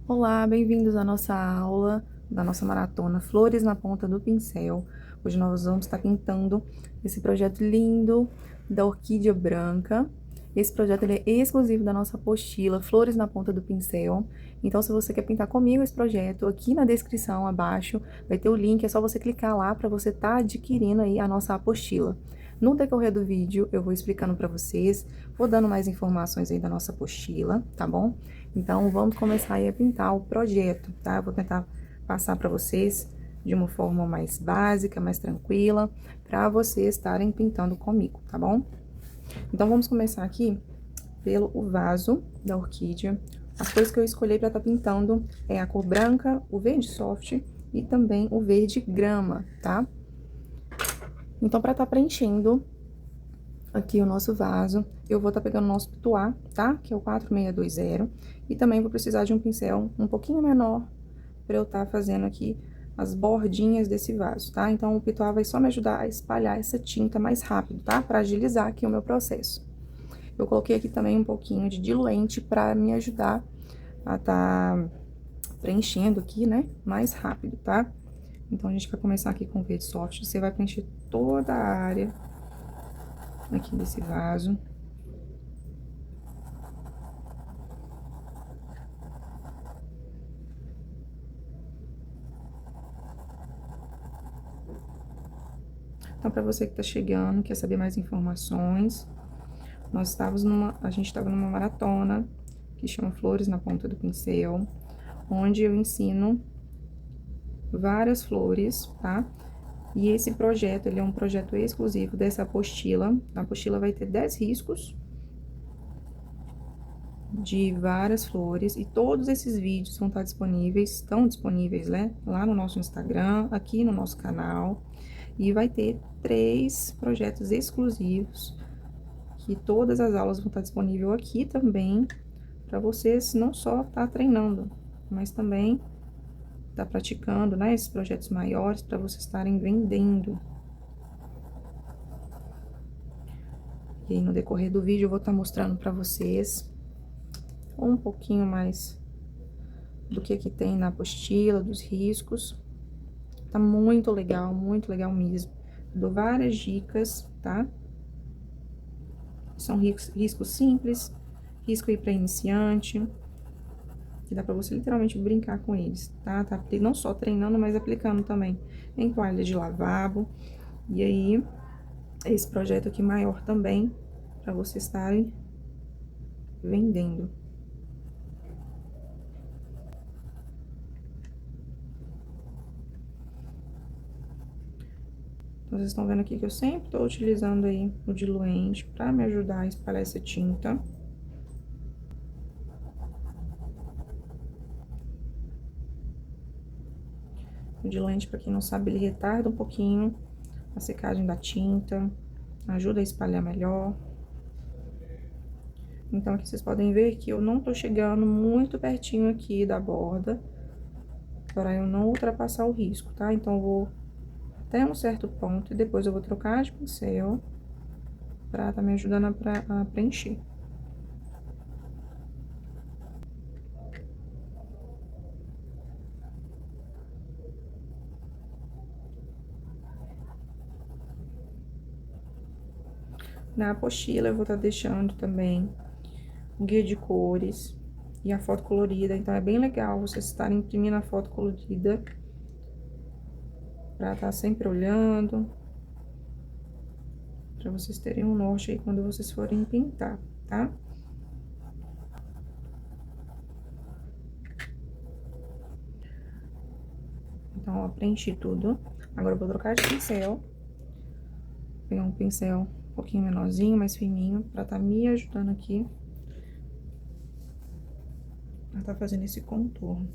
Olá, bem-vindos à nossa aula da nossa maratona Flores na Ponta do Pincel. Hoje nós vamos estar pintando esse projeto lindo da orquídea branca. Esse projeto ele é exclusivo da nossa apostila Flores na Ponta do Pincel. Então, se você quer pintar comigo esse projeto, aqui na descrição abaixo vai ter o link, é só você clicar lá para você estar adquirindo aí a nossa apostila. No decorrer do vídeo, eu vou explicando para vocês, vou dando mais informações aí da nossa apostila, tá bom? Então, vamos começar aí a pintar o projeto, tá? Eu vou tentar passar para vocês de uma forma mais básica, mais tranquila, para vocês estarem pintando comigo, tá bom? Então, vamos começar aqui pelo vaso da orquídea. As cores que eu escolhi para estar pintando é a cor branca, o verde soft e também o verde grama, tá? Então, para estar preenchendo aqui o nosso vaso, eu vou estar pegando o nosso pituá, tá? Que é o 4620. E também vou precisar de um pincel um pouquinho menor para eu estar fazendo aqui as bordinhas desse vaso, tá? Então, o pituá vai só me ajudar a espalhar essa tinta mais rápido, tá? Para agilizar aqui o meu processo. Eu coloquei aqui também um pouquinho de diluente para me ajudar a estar preenchendo aqui, né? Mais rápido, tá? Então, a gente vai começar aqui com o verde soft. Você vai preencher toda a área aqui desse vaso. Então, para você que tá chegando, quer saber mais informações, a gente estava numa maratona que chama Flores na Ponta do Pincel, onde eu ensino várias flores, tá? E esse projeto, ele é um projeto exclusivo dessa apostila. A apostila vai ter 10 riscos de várias flores, e todos esses vídeos vão estar disponíveis, estão disponíveis, né? Lá no nosso Instagram, aqui no nosso canal. E vai ter 3 projetos exclusivos, que todas as aulas vão estar disponíveis aqui também, para vocês não só estar treinando, mas também estar praticando, né, esses projetos maiores, para vocês estarem vendendo. E aí, no decorrer do vídeo, eu vou estar mostrando para vocês um pouquinho mais do que tem na apostila, dos riscos. Tá muito legal mesmo. Dou várias dicas, tá? São riscos simples, risco aí para iniciante, que dá pra você literalmente brincar com eles, tá? Tá não só treinando, mas aplicando também em toalha de lavabo. E aí, esse projeto aqui maior também, pra vocês estarem vendendo. Então, vocês estão vendo aqui que eu sempre tô utilizando aí o diluente pra me ajudar a espalhar essa tinta. O diluente, pra quem não sabe, ele retarda um pouquinho a secagem da tinta, ajuda a espalhar melhor. Então, aqui vocês podem ver que eu não tô chegando muito pertinho aqui da borda, para eu não ultrapassar o risco, tá? Então, eu vou até um certo ponto e depois eu vou trocar de pincel pra tá me ajudando a preencher. Na apostila, eu vou estar deixando também o guia de cores e a foto colorida. Então, é bem legal vocês estarem imprimindo a foto colorida pra estar sempre olhando, pra vocês terem um norte aí quando vocês forem pintar, tá? Então, ó, preenchi tudo. Agora, eu vou trocar de pincel. Pegar um pincel um pouquinho menorzinho, mais fininho, pra tá me ajudando aqui a tá fazendo esse contorno.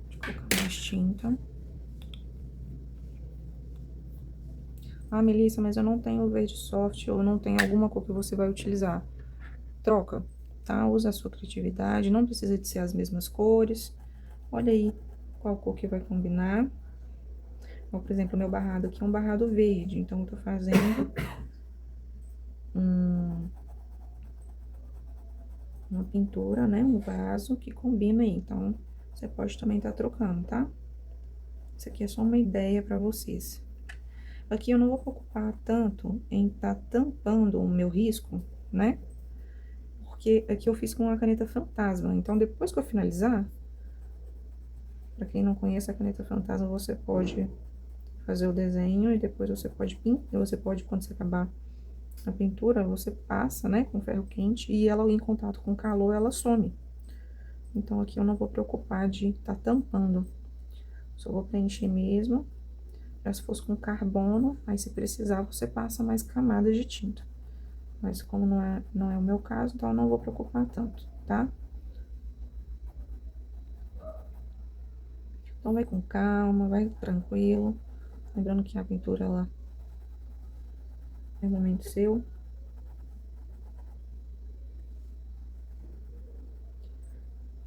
Deixa eu colocar mais tinta. Ah, Melissa, mas eu não tenho verde soft ou não tenho alguma cor que você vai utilizar. Troca, tá? Usa a sua criatividade, não precisa de ser as mesmas cores. Olha aí qual cor que vai combinar. Então, por exemplo, o meu barrado aqui é um barrado verde, então eu tô fazendo uma pintura, né? Um vaso que combina aí. Então, você pode também estar trocando, tá? Isso aqui é só uma ideia pra vocês. Aqui eu não vou preocupar tanto em estar tampando o meu risco, né? Porque aqui eu fiz com a caneta fantasma. Então, depois que eu finalizar, pra quem não conhece a caneta fantasma, você pode fazer o desenho e depois você pode pintar. Você pode, quando você acabar a pintura, você passa, né, com ferro quente e ela, em contato com o calor, ela some. Então, aqui eu não vou preocupar de estar tampando. Só vou preencher mesmo. Já se fosse com carbono, aí se precisar, você passa mais camadas de tinta. Mas como não é o meu caso, então eu não vou preocupar tanto, tá? Então, vai com calma, vai tranquilo. Lembrando que a pintura, ela é um momento seu.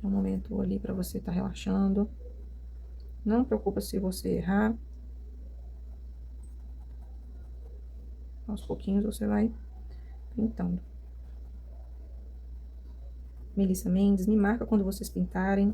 É um momento ali pra você estar relaxando. Não preocupa se você errar. Aos pouquinhos você vai pintando. Melissa Mendes, me marca quando vocês pintarem.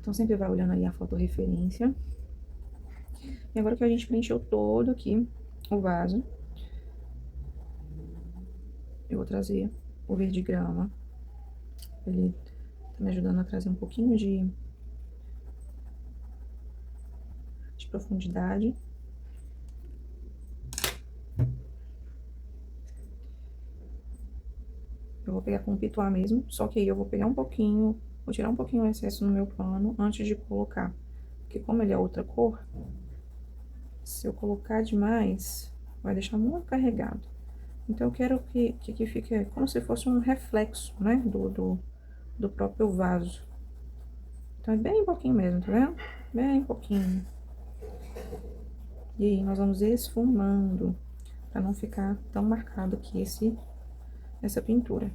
Então, sempre vai olhando ali a fotorreferência. E agora que a gente preencheu todo aqui o vaso, eu vou trazer o verde grama. Ele tá me ajudando a trazer um pouquinho de profundidade. Eu vou pegar com o pituá mesmo, só que aí eu vou pegar um pouquinho, vou tirar um pouquinho o excesso no meu pano antes de colocar. Porque como ele é outra cor, se eu colocar demais, vai deixar muito carregado. Então, eu quero que fique como se fosse um reflexo, né, do próprio vaso. Então, é bem pouquinho mesmo, tá vendo? Bem pouquinho. E aí, nós vamos esfumando, pra não ficar tão marcado aqui essa pintura.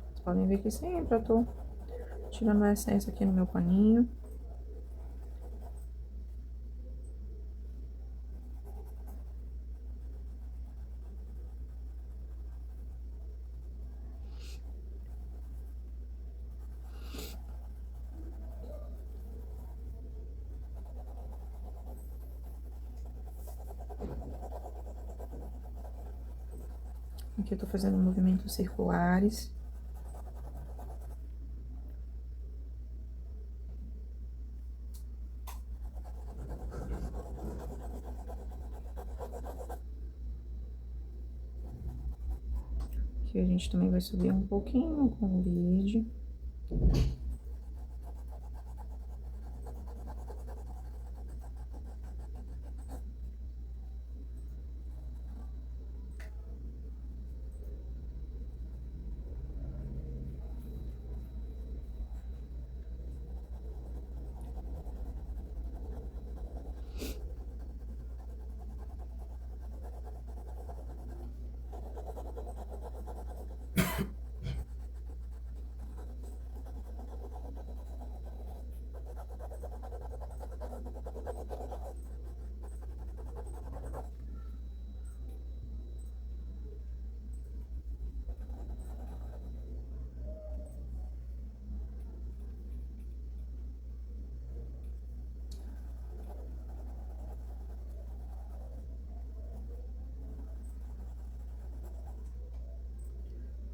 Vocês podem ver que sempre eu tô tirando a essência aqui no meu paninho. Aqui eu tô fazendo movimentos circulares. Aqui a gente também vai subir um pouquinho com o verde.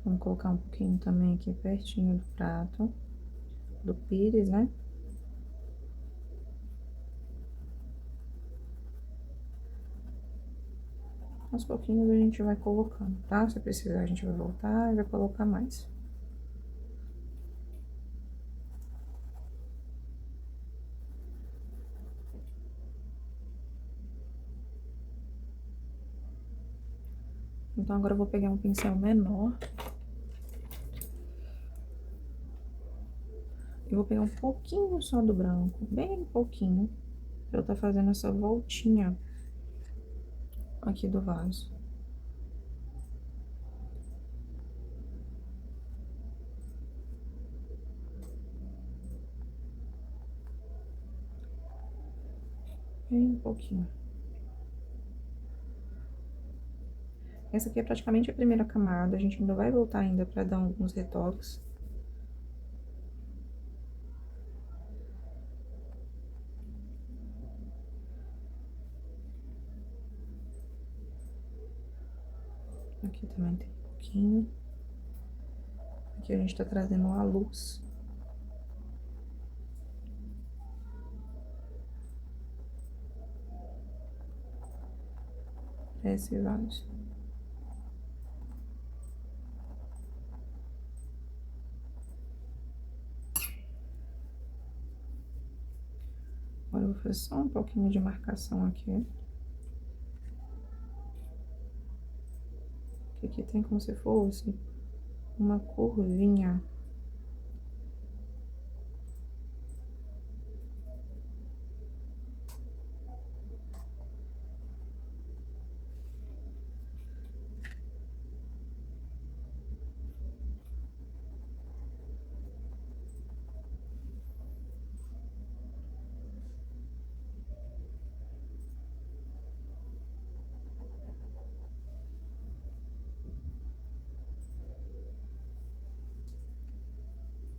Vamos colocar um pouquinho também aqui pertinho do prato, do pires, né? Aos pouquinhos a gente vai colocando, tá? Se precisar, a gente vai voltar e vai colocar mais. Então, agora eu vou pegar um pincel menor. Eu vou pegar um pouquinho só do branco, bem pouquinho, pra eu tá fazendo essa voltinha aqui do vaso. Bem pouquinho. Essa aqui é praticamente a primeira camada, a gente ainda vai voltar ainda pra dar alguns retoques. Aqui também tem um pouquinho. Aqui a gente tá trazendo a luz. Pra esse vaso. Agora eu vou fazer só um pouquinho de marcação aqui. Que aqui tem como se fosse uma curvinha.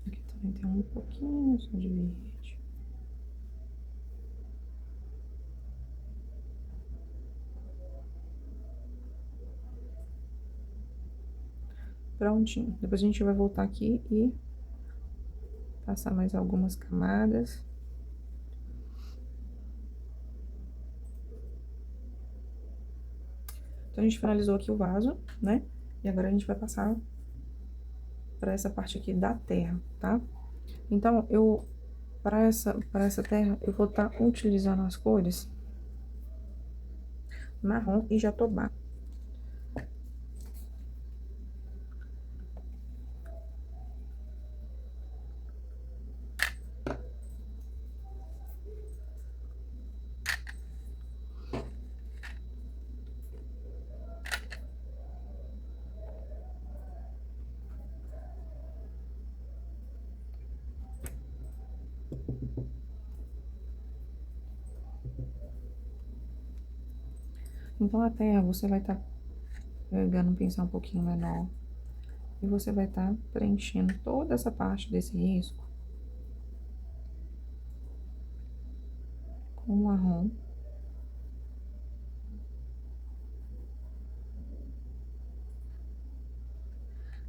Aqui também tem um pouquinho só de verde. Prontinho. Depois a gente vai voltar aqui e passar mais algumas camadas. Então, a gente finalizou aqui o vaso, né? E agora a gente vai passar pra essa parte aqui da terra, tá? Então, para essa terra, eu vou estar utilizando as cores marrom e jatobá. Então, a terra, você vai estar pegando um pincel um pouquinho menor. E você vai estar preenchendo toda essa parte desse risco com marrom.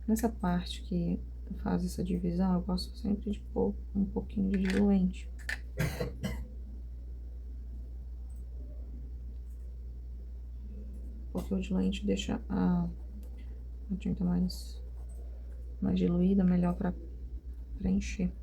Nessa parte que faz essa divisão, eu gosto sempre de pôr um pouquinho de diluente. Porque o diluente deixa a tinta mais diluída, melhor para preencher.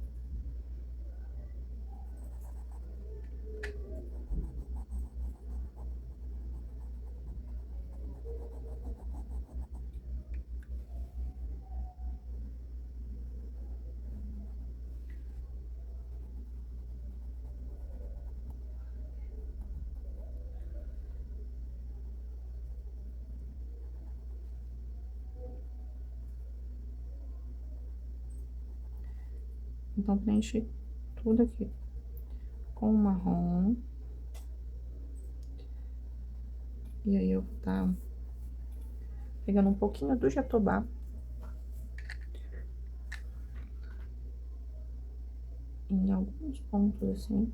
Então, preenche tudo aqui com o marrom. E aí, eu vou tá pegando um pouquinho do jatobá. Em alguns pontos, assim.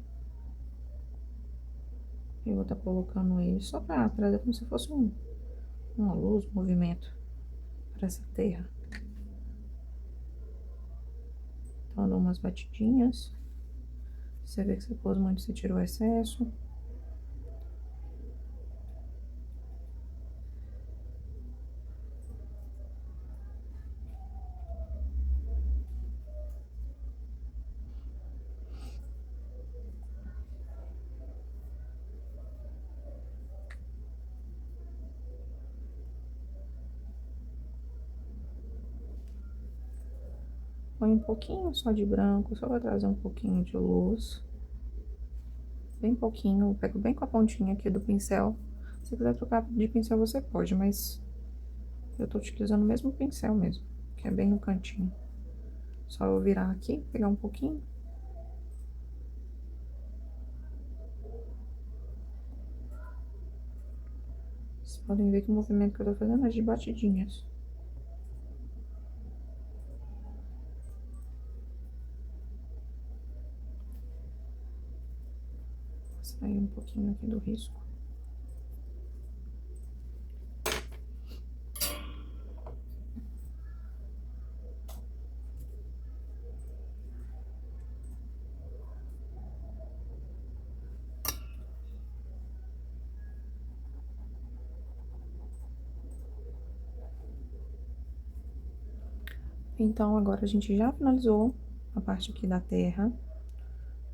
Eu vou tá colocando ele só pra trazer como se fosse uma luz, um movimento pra essa terra. Então, eu dou umas batidinhas. Você vê que você pôs muito, você tirou o excesso. Põe um pouquinho só de branco, só pra trazer um pouquinho de luz. Bem pouquinho, eu pego bem com a pontinha aqui do pincel. Se quiser trocar de pincel, você pode, mas eu tô utilizando o mesmo pincel mesmo, que é bem no cantinho. Só eu virar aqui, pegar um pouquinho. Vocês podem ver que o movimento que eu tô fazendo é de batidinhas. Vou sair um pouquinho aqui do risco. Então, agora a gente já finalizou a parte aqui da terra.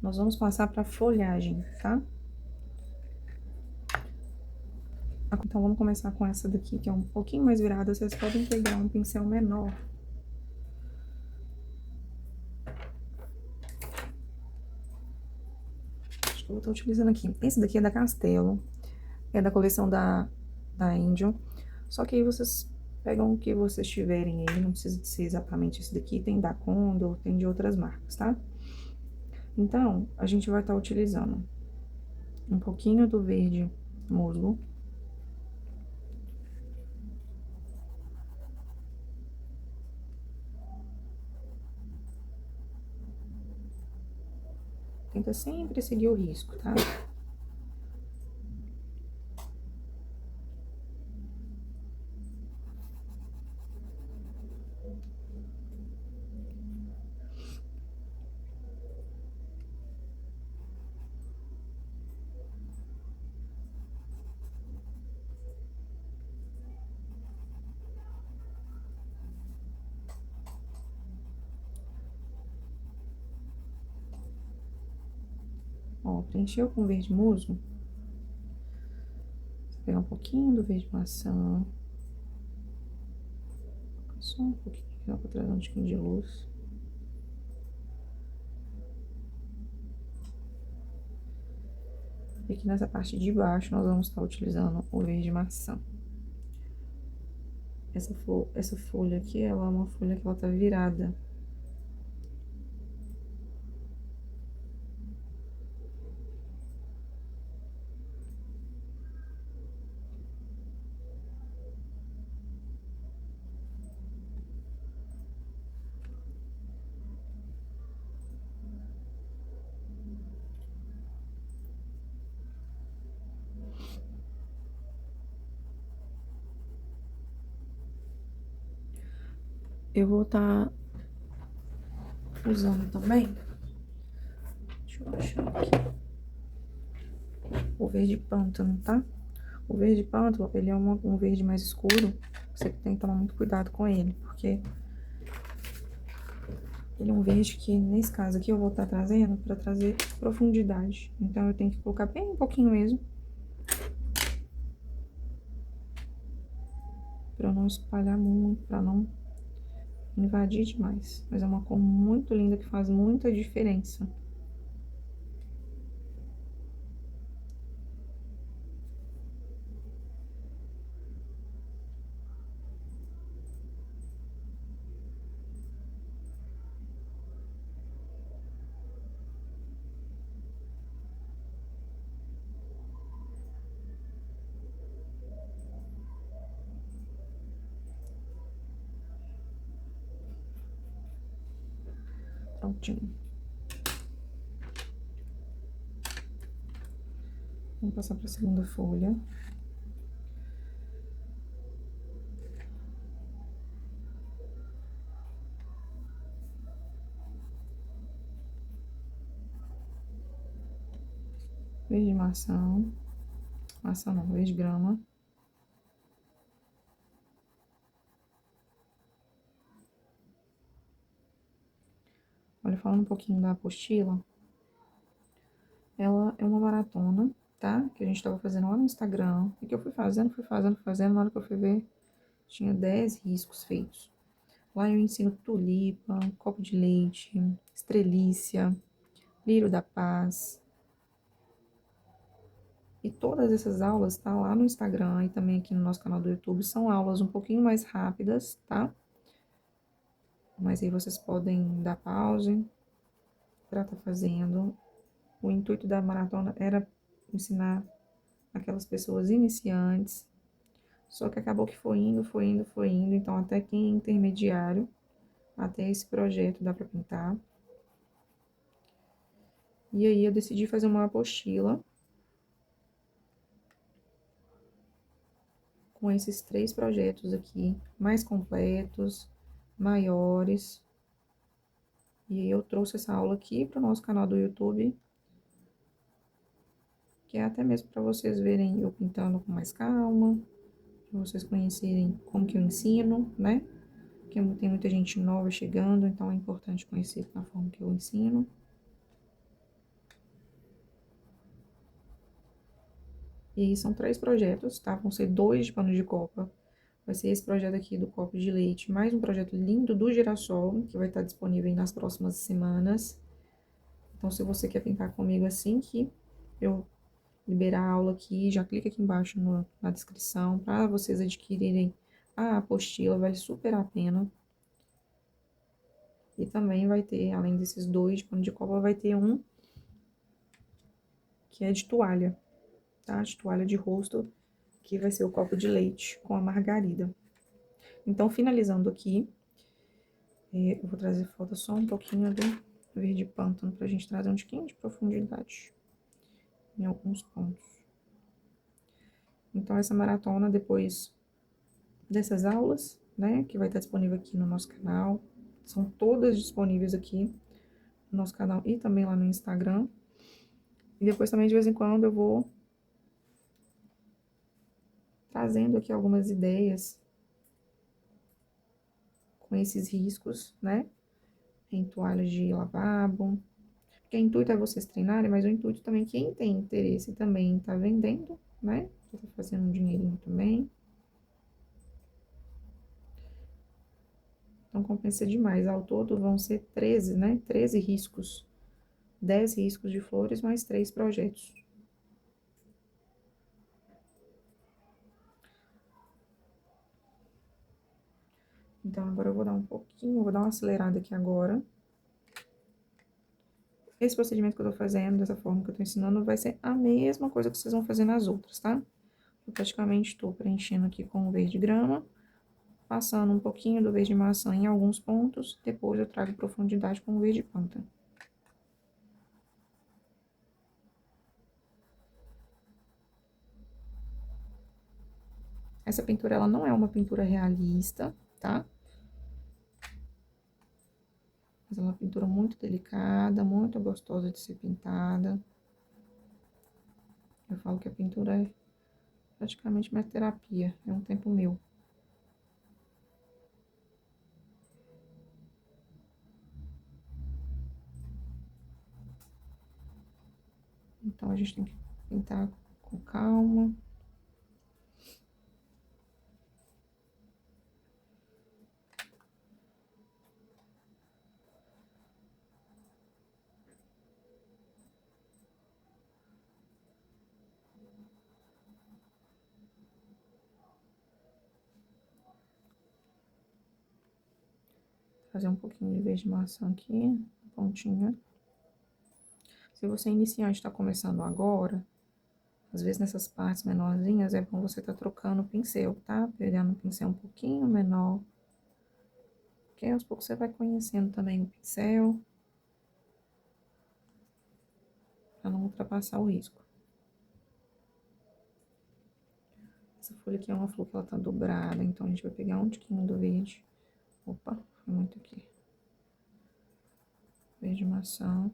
Nós vamos passar pra folhagem, tá? Então, vamos começar com essa daqui, que é um pouquinho mais virada. Vocês podem pegar um pincel menor. Acho que eu vou estar utilizando aqui. Esse daqui é da Castelo. É da coleção da Angel. Só que aí vocês pegam o que vocês tiverem aí. Não precisa de ser exatamente esse daqui. Tem da Condor, tem de outras marcas, tá? Então, a gente vai estar utilizando um pouquinho do verde musgo. Tenta sempre seguir o risco, tá? Ó, preencheu com verde musgo. Vou pegar um pouquinho do verde maçã. Só um pouquinho, só pra trazer um tiquinho de luz. E aqui nessa parte de baixo, nós vamos estar utilizando o verde maçã. Essa folha aqui, ela é uma folha que ela tá virada. Eu vou estar usando também, deixa eu achar aqui, o verde pântano, tá? O verde pântano, ele é um verde mais escuro, você tem que tomar muito cuidado com ele, porque ele é um verde que, nesse caso aqui, eu vou estar trazendo para trazer profundidade. Então, eu tenho que colocar bem um pouquinho mesmo, para não espalhar muito, para não invadir demais. Mas é uma cor muito linda que faz muita diferença. Prontinho. Vamos passar para a segunda folha. verde maçã, maçã não, verde grama. Olha, falando um pouquinho da apostila, ela é uma maratona, tá? Que a gente tava fazendo lá no Instagram, e que eu fui fazendo, na hora que eu fui ver, tinha 10 riscos feitos. Lá eu ensino tulipa, copo de leite, estrelícia, lírio da paz. E todas essas aulas tá lá no Instagram e também aqui no nosso canal do YouTube. São aulas um pouquinho mais rápidas, tá? Mas aí vocês podem dar pause para estar fazendo. O intuito da maratona era ensinar aquelas pessoas iniciantes. Só que acabou que foi indo. Então, até quem é intermediário, até esse projeto dá para pintar. E aí eu decidi fazer uma apostila com esses 3 projetos aqui, mais completos, maiores. E aí eu trouxe essa aula aqui para o nosso canal do YouTube, que é até mesmo para vocês verem eu pintando com mais calma, para vocês conhecerem como que eu ensino, né? Porque tem muita gente nova chegando, então é importante conhecer a forma que eu ensino. E aí são 3 projetos, tá? Vão ser 2 de pano de copa. Vai ser esse projeto aqui do copo de leite, mais um projeto lindo do girassol, que vai estar disponível aí nas próximas semanas. Então, se você quer pintar comigo assim que eu liberar a aula aqui, já clica aqui embaixo na descrição para vocês adquirirem a apostila, vale super a pena. E também vai ter, além desses 2 de pano de copa, vai ter um que é de toalha, tá? De toalha de rosto, que vai ser o copo de leite com a margarida. Então, finalizando aqui, eu vou trazer foto só um pouquinho do verde pântano pra gente trazer um tiquinho de profundidade em alguns pontos. Então, essa maratona, depois dessas aulas, né, que vai estar disponível aqui no nosso canal, são todas disponíveis aqui no nosso canal e também lá no Instagram. E depois também, de vez em quando, eu vou trazendo aqui algumas ideias com esses riscos, né, em toalhas de lavabo. Porque o intuito é vocês treinarem, mas o intuito também, quem tem interesse também tá vendendo, né, tá fazendo um dinheirinho também. Então, compensa demais. Ao todo, vão ser 13, né, 13 riscos. 10 riscos de flores, mais 3 projetos. Então, agora eu vou dar um pouquinho, vou dar uma acelerada aqui agora. Esse procedimento que eu tô fazendo, dessa forma que eu tô ensinando, vai ser a mesma coisa que vocês vão fazer nas outras, tá? Eu praticamente tô preenchendo aqui com o verde grama, passando um pouquinho do verde maçã em alguns pontos, depois eu trago profundidade com o verde pântano. Essa pintura, ela não é uma pintura realista, tá? Mas ela é uma pintura muito delicada, muito gostosa de ser pintada. Eu falo que a pintura é praticamente minha terapia, é um tempo meu. Então, a gente tem que pintar com calma. Fazer um pouquinho de verde maçã aqui, na pontinha. Se você é iniciante está começando agora, às vezes nessas partes menorzinhas é bom você estar trocando o pincel, tá? Pegando um pincel um pouquinho menor. Porque aos poucos você vai conhecendo também o pincel, para não ultrapassar o risco. Essa folha aqui é uma flor que ela tá dobrada, então a gente vai pegar um tiquinho do verde. Opa, foi muito aqui. Verde maçã.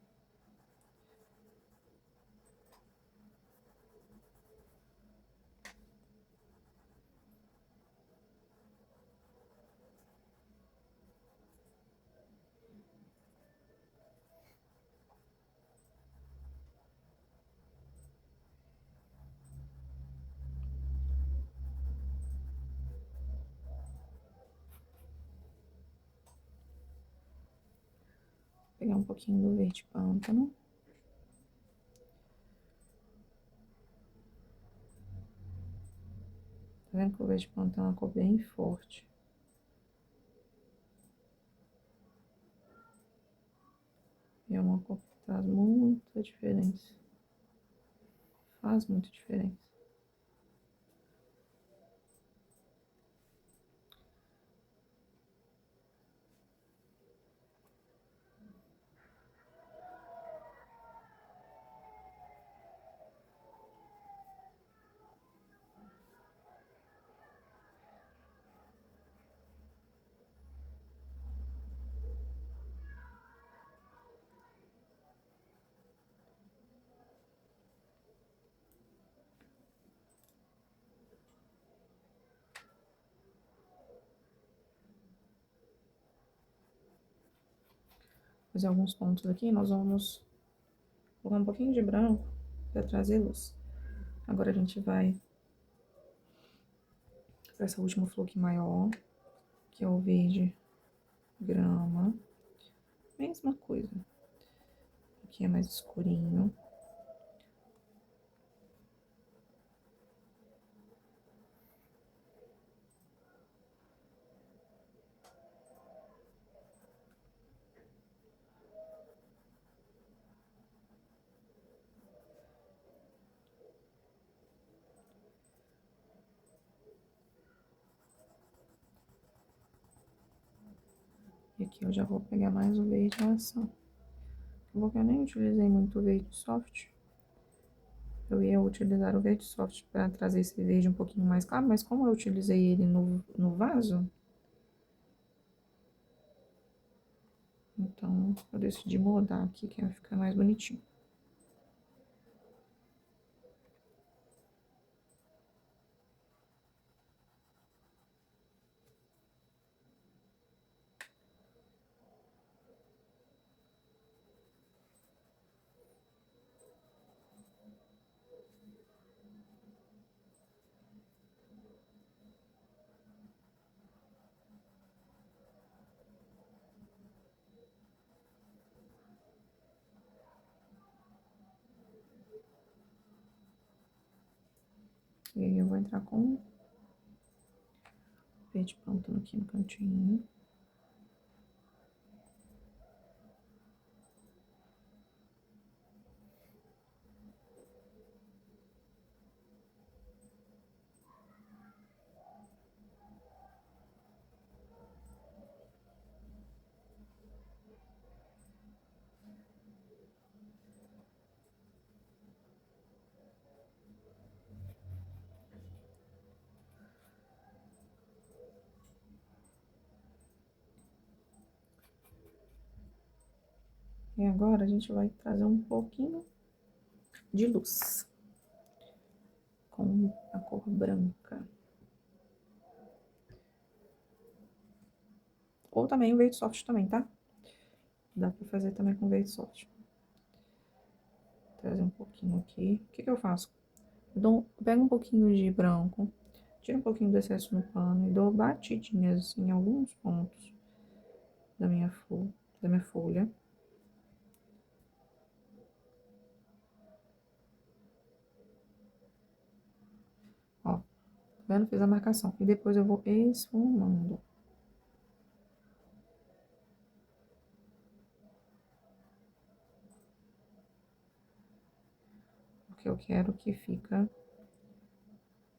pegar um pouquinho do verde pântano. Tá vendo que o verde pântano é uma cor bem forte. E é uma cor que traz muita diferença. Faz muita diferença. Fazer alguns pontos aqui, nós vamos colocar um pouquinho de branco para trazer luz. Agora a gente vai para essa última flor aqui maior, que é o verde grama. Mesma coisa. Aqui é mais escurinho. E aqui eu já vou pegar mais o verde ação. Eu nem utilizei muito o verde soft. Eu ia utilizar o verde soft para trazer esse verde um pouquinho mais claro, mas como eu utilizei ele no vaso, então eu decidi mudar aqui, que vai ficar mais bonitinho. E aí eu vou entrar com verde pântano aqui no cantinho. E agora a gente vai trazer um pouquinho de luz com a cor branca. Ou também o verde soft também, tá? Dá pra fazer também com verde soft. Trazer um pouquinho aqui. O que que eu faço? Pego um pouquinho de branco, tiro um pouquinho do excesso no pano e dou batidinhas assim, em alguns pontos da minha folha. Ó, tá vendo? Fiz a marcação. E depois eu vou esfumando. Porque eu quero que fica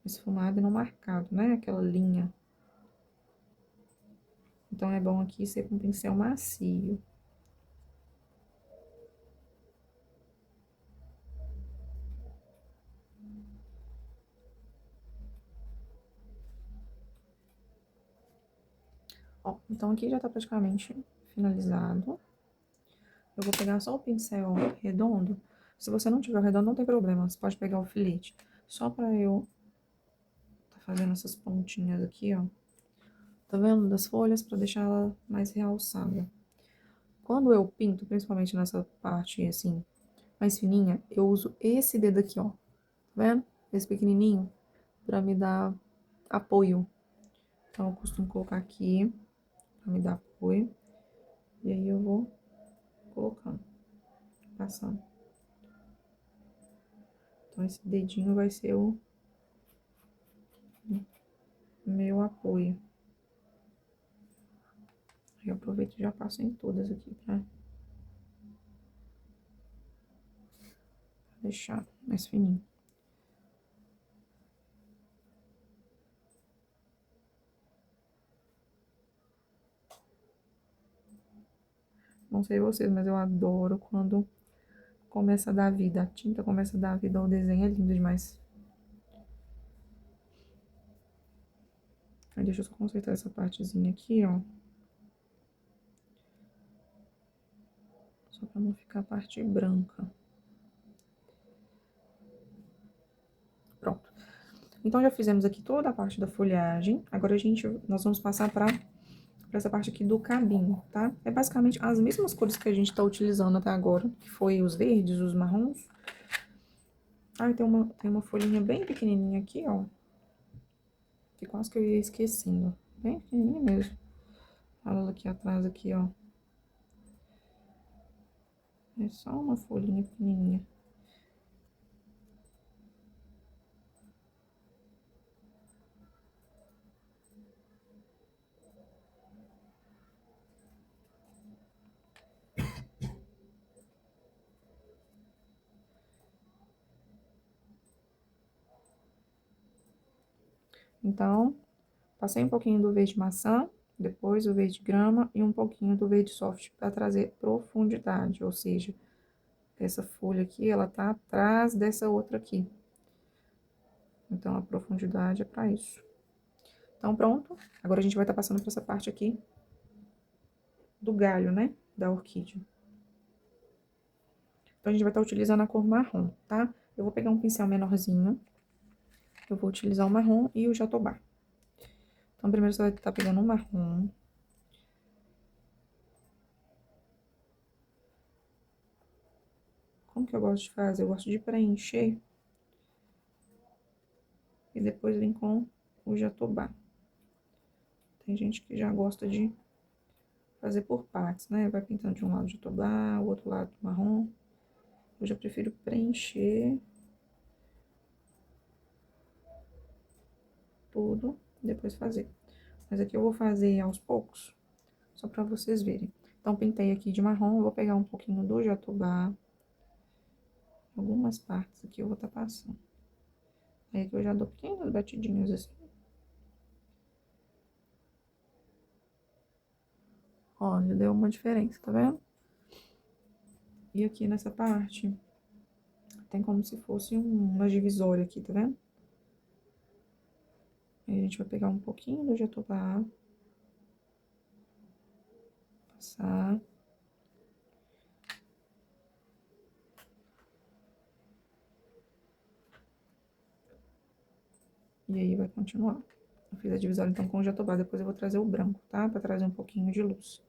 esfumado e não marcado, né? Aquela linha. Então é bom aqui ser com pincel macio. Ó, então aqui já tá praticamente finalizado. Eu vou pegar só o pincel redondo. Se você não tiver o redondo, não tem problema. Você pode pegar o filete. Só pra eu tá fazendo essas pontinhas aqui, ó. Tá vendo? Das folhas, pra deixar ela mais realçada. Quando eu pinto, principalmente nessa parte, assim, mais fininha, eu uso esse dedo aqui, ó. Tá vendo? Esse pequenininho, pra me dar apoio. Então, eu costumo colocar aqui, pra me dar apoio. E aí, eu vou colocando, passando. Então, esse dedinho vai ser o meu apoio. Eu aproveito e já passo em todas aqui pra deixar mais fininho. Não sei vocês, mas eu adoro quando começa a dar vida. A tinta começa a dar vida ao desenho, é lindo demais. Aí deixa eu só consertar essa partezinha aqui, ó. Só pra não ficar a parte branca. Pronto. Então, já fizemos aqui toda a parte da folhagem. Agora, nós vamos passar pra essa parte aqui do cabinho, tá? É basicamente as mesmas cores que a gente tá utilizando até agora, que foi os verdes, os marrons. Ah, tem uma folhinha bem pequenininha aqui, ó. Que quase que eu ia esquecendo. Bem pequenininha mesmo. Olha ela aqui atrás, aqui, ó. É só uma folhinha pequenininha. Então, passei um pouquinho do verde maçã, depois o verde grama e um pouquinho do verde soft para trazer profundidade, ou seja, essa folha aqui, ela tá atrás dessa outra aqui. Então, a profundidade é para isso. Então, pronto. Agora a gente vai estar passando por essa parte aqui do galho, né, da orquídea. Então, a gente vai estar utilizando a cor marrom, tá? Eu vou pegar um pincel menorzinho. Eu vou utilizar o marrom e o jatobá. Então, primeiro você vai estar pegando o marrom. Como que eu gosto de fazer? Eu gosto de preencher. E depois vem com o jatobá. Tem gente que já gosta de fazer por partes, né? Vai pintando de um lado de jatobá, o outro lado marrom. Eu já prefiro preencher tudo e depois fazer. Mas aqui eu vou fazer aos poucos, só pra vocês verem. Então, pintei aqui de marrom, eu vou pegar um pouquinho do jatobá. Algumas partes aqui eu vou estar passando. Aí aqui eu já dou pequenas batidinhas assim. Olha, deu uma diferença, tá vendo? E aqui nessa parte, tem como se fosse uma divisória aqui, tá vendo? Aí a gente vai pegar um pouquinho do jatobá. Passar. E aí vai continuar. Eu fiz a divisória então com o jatobá, depois eu vou trazer o branco, tá? Pra trazer um pouquinho de luz.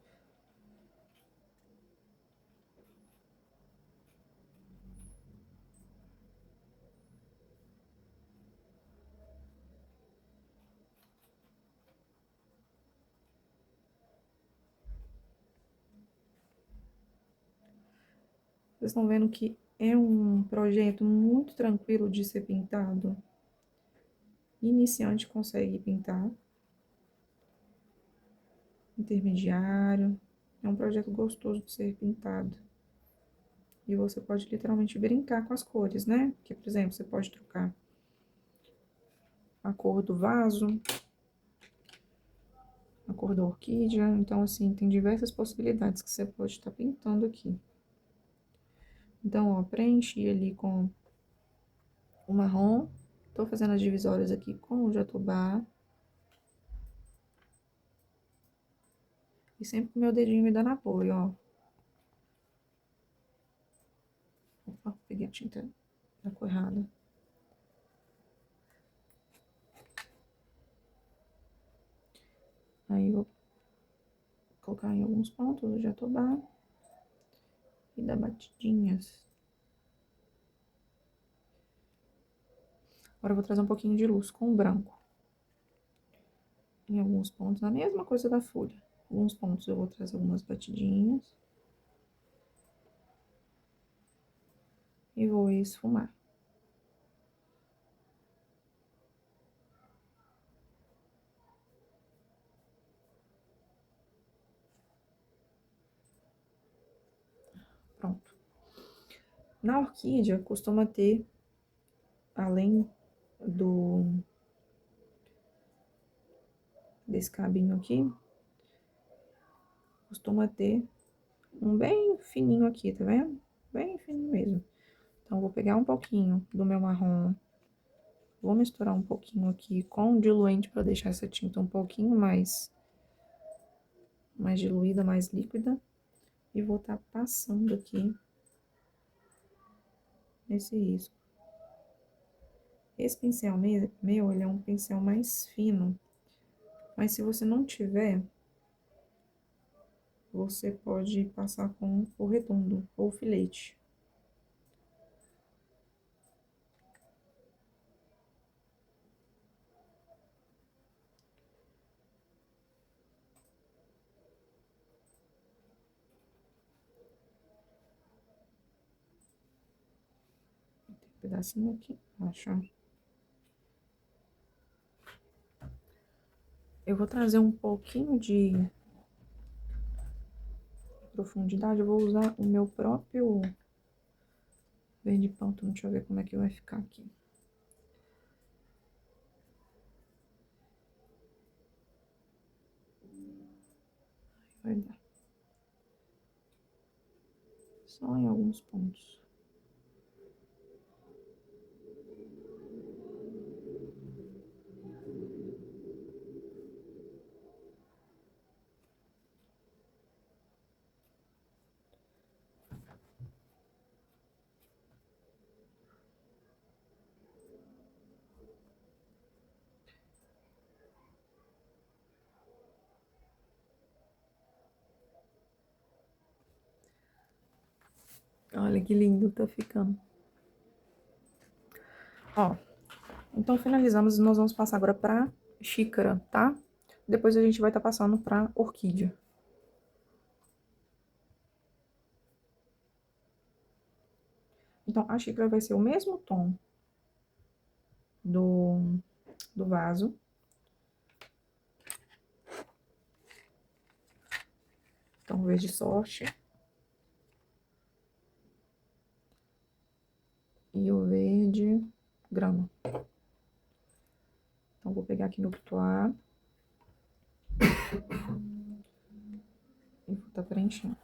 Vocês estão vendo que é um projeto muito tranquilo de ser pintado. Iniciante consegue pintar. Intermediário. É um projeto gostoso de ser pintado. E você pode literalmente brincar com as cores, né? Porque, por exemplo, você pode trocar a cor do vaso, a cor da orquídea. Então, assim, tem diversas possibilidades que você pode estar pintando aqui. Então, ó, preenchi ali com o marrom. Tô fazendo as divisórias aqui com o jatobá. E sempre com o meu dedinho me dando apoio, ó. Opa, peguei a tinta da cor errada. Aí, vou colocar em alguns pontos o jatobá. E dar batidinhas. Agora eu vou trazer um pouquinho de luz com o branco. Em alguns pontos, a mesma coisa da folha. Alguns pontos eu vou trazer algumas batidinhas. e vou esfumar. Pronto. Na orquídea, costuma ter, além desse cabinho aqui, costuma ter um bem fininho aqui, tá vendo? Bem fininho mesmo. Então, vou pegar um pouquinho do meu marrom, vou misturar um pouquinho aqui com diluente para deixar essa tinta um pouquinho mais diluída, mais líquida. E vou estar passando aqui nesse risco. Esse pincel meu, ele é um pincel mais fino. Mas se você não tiver, você pode passar com o redondo ou filete. Tem um pedacinho aqui, acho. Eu vou trazer um pouquinho de profundidade, eu vou usar o meu próprio verde pântano, deixa eu ver como é que vai ficar aqui. Vai dar. Só em alguns pontos. Olha que lindo tá ficando. Ó, então finalizamos e nós vamos passar agora pra xícara, tá? Depois a gente vai estar passando pra orquídea. Então, a xícara vai ser o mesmo tom do vaso. Então, verde sorte. E o verde grama. Então, vou pegar aqui meu boudoir. E vou estar preenchendo.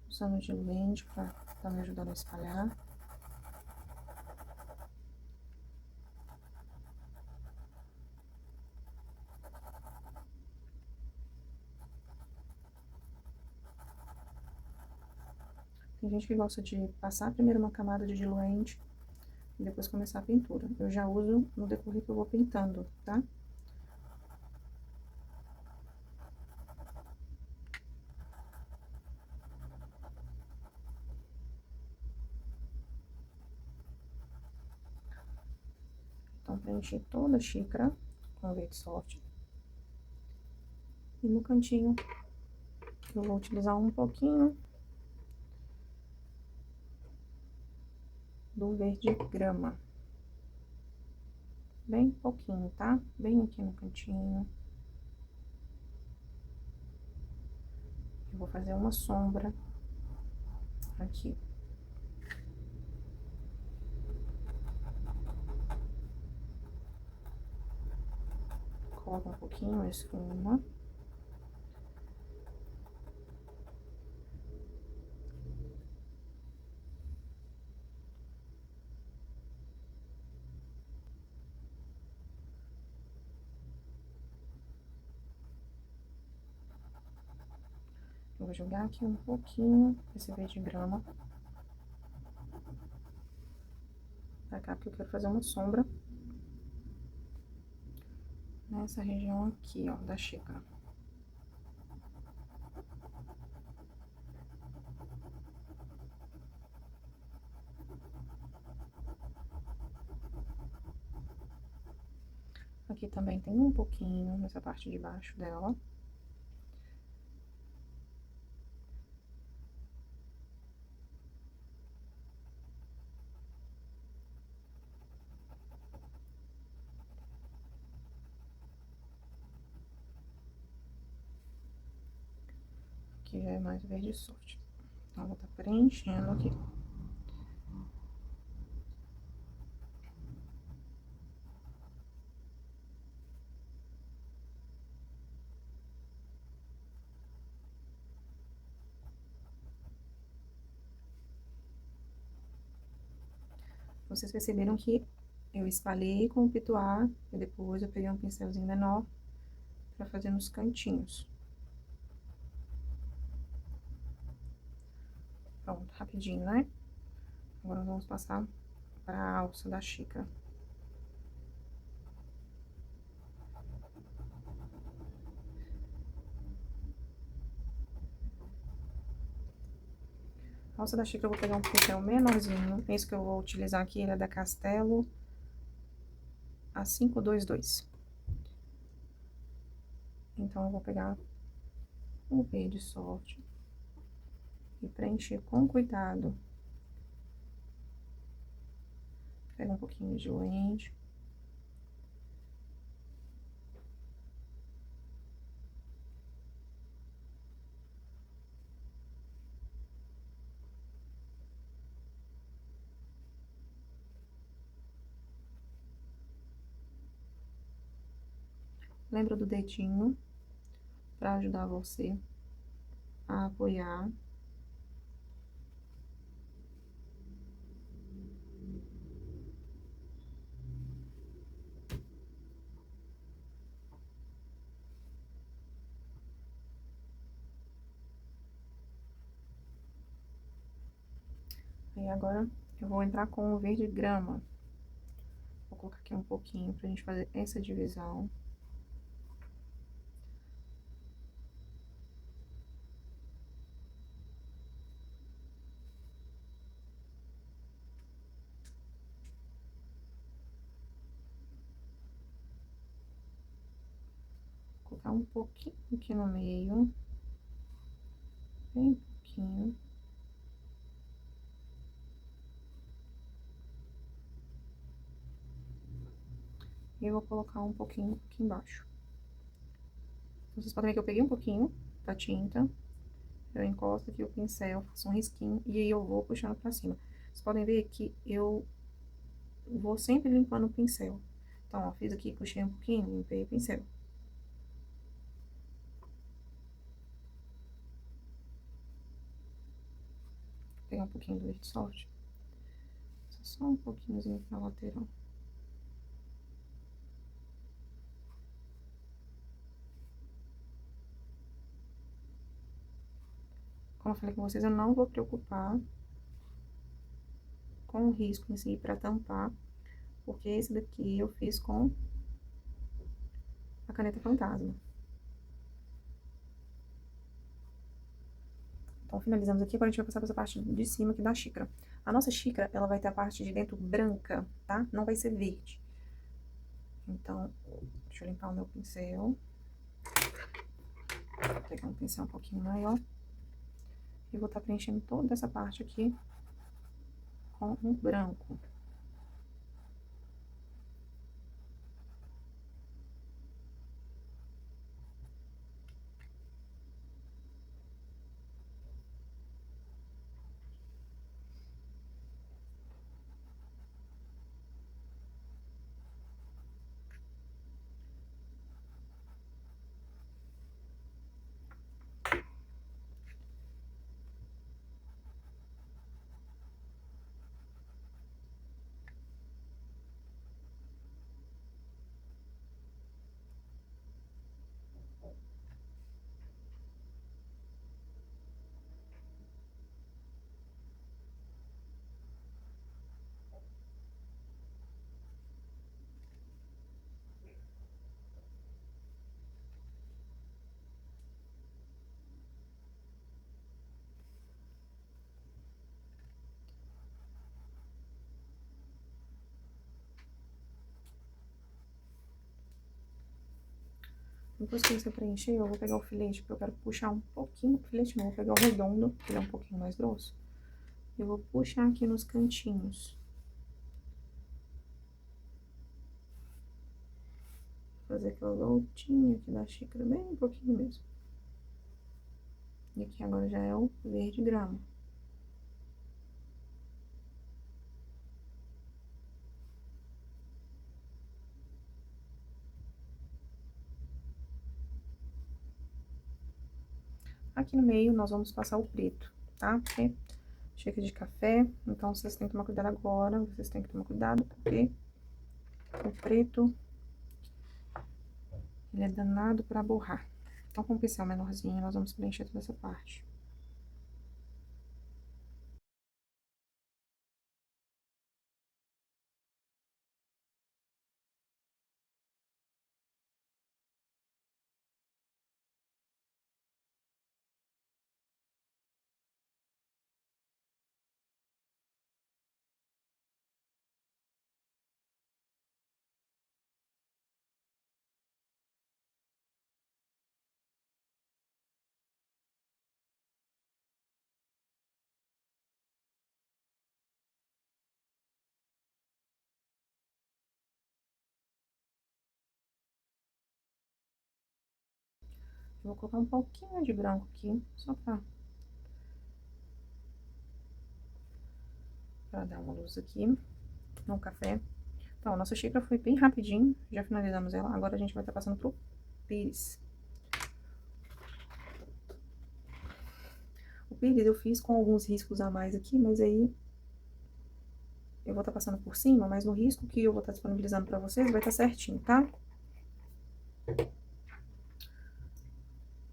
Usando o diluente para me ajudar a espalhar. Tem gente que gosta de passar primeiro uma camada de diluente e depois começar a pintura. Eu já uso no decorrer que eu vou pintando, tá? Então, preenchi toda a xícara com verde soft. E no cantinho, eu vou utilizar um pouquinho do verde grama. Bem pouquinho, tá? Bem aqui no cantinho. Eu vou fazer uma sombra aqui. Coloca um pouquinho, esfuma. Eu vou jogar aqui um pouquinho esse verde grama pra cá, porque eu quero fazer uma sombra nessa região aqui, ó, da xícara. Aqui também tem um pouquinho nessa parte de baixo dela. Aqui já é mais verde soft. Então, vou estar preenchendo aqui. Vocês perceberam que eu espalhei com o pituar e depois eu peguei um pincelzinho menor pra fazer nos cantinhos. Pronto, rapidinho, né? Agora vamos passar pra alça da xícara. A alça da xícara eu vou pegar um pincel menorzinho. Esse que eu vou utilizar aqui, ele é da Castelo A522. Então, eu vou pegar o verde soft e preencher com cuidado. Pega um pouquinho de duende. Lembra do dedinho para ajudar você a apoiar. Aí agora eu vou entrar com o verde grama. Vou colocar aqui um pouquinho pra gente fazer essa divisão. Vou colocar um pouquinho aqui no meio. Bem pouquinho. E eu vou colocar um pouquinho aqui embaixo. Vocês podem ver que eu peguei um pouquinho da tinta. Eu encosto aqui o pincel, faço um risquinho e aí eu vou puxando pra cima. Vocês podem ver que eu vou sempre limpando o pincel. Então, ó, fiz aqui, puxei um pouquinho, limpei o pincel. Vou pegar um pouquinho do verde soft. Só um pouquinhozinho aqui na lateral. Como eu falei com vocês, eu não vou preocupar com o risco em si pra tampar, porque esse daqui eu fiz com a caneta fantasma. Então, finalizamos aqui, agora a gente vai passar pra essa parte de cima aqui da xícara. A nossa xícara, ela vai ter a parte de dentro branca, tá? Não vai ser verde. Então, deixa eu limpar o meu pincel. Vou pegar um pincel um pouquinho maior. E vou estar preenchendo toda essa parte aqui com o branco. Depois que você preencher, eu vou pegar o filete, porque eu quero puxar um pouquinho. O filete não, vou pegar o redondo, que ele é um pouquinho mais grosso. Eu vou puxar aqui nos cantinhos. Fazer aquela voltinha aqui da xícara, bem um pouquinho mesmo. E aqui agora já é o verde grama. Aqui no meio nós vamos passar o preto, tá? Porque xícara de café, então vocês têm que tomar cuidado agora, vocês têm que tomar cuidado porque o preto, ele é danado pra borrar. Então com o pincel menorzinho nós vamos preencher toda essa parte. Eu vou colocar um pouquinho de branco aqui, só pra dar uma luz aqui no café. Então, a nossa xícara foi bem rapidinho, já finalizamos ela. Agora a gente vai estar passando pro pires. O pires eu fiz com alguns riscos a mais aqui, mas aí eu vou estar passando por cima, mas no risco que eu vou estar disponibilizando pra vocês vai estar certinho, tá?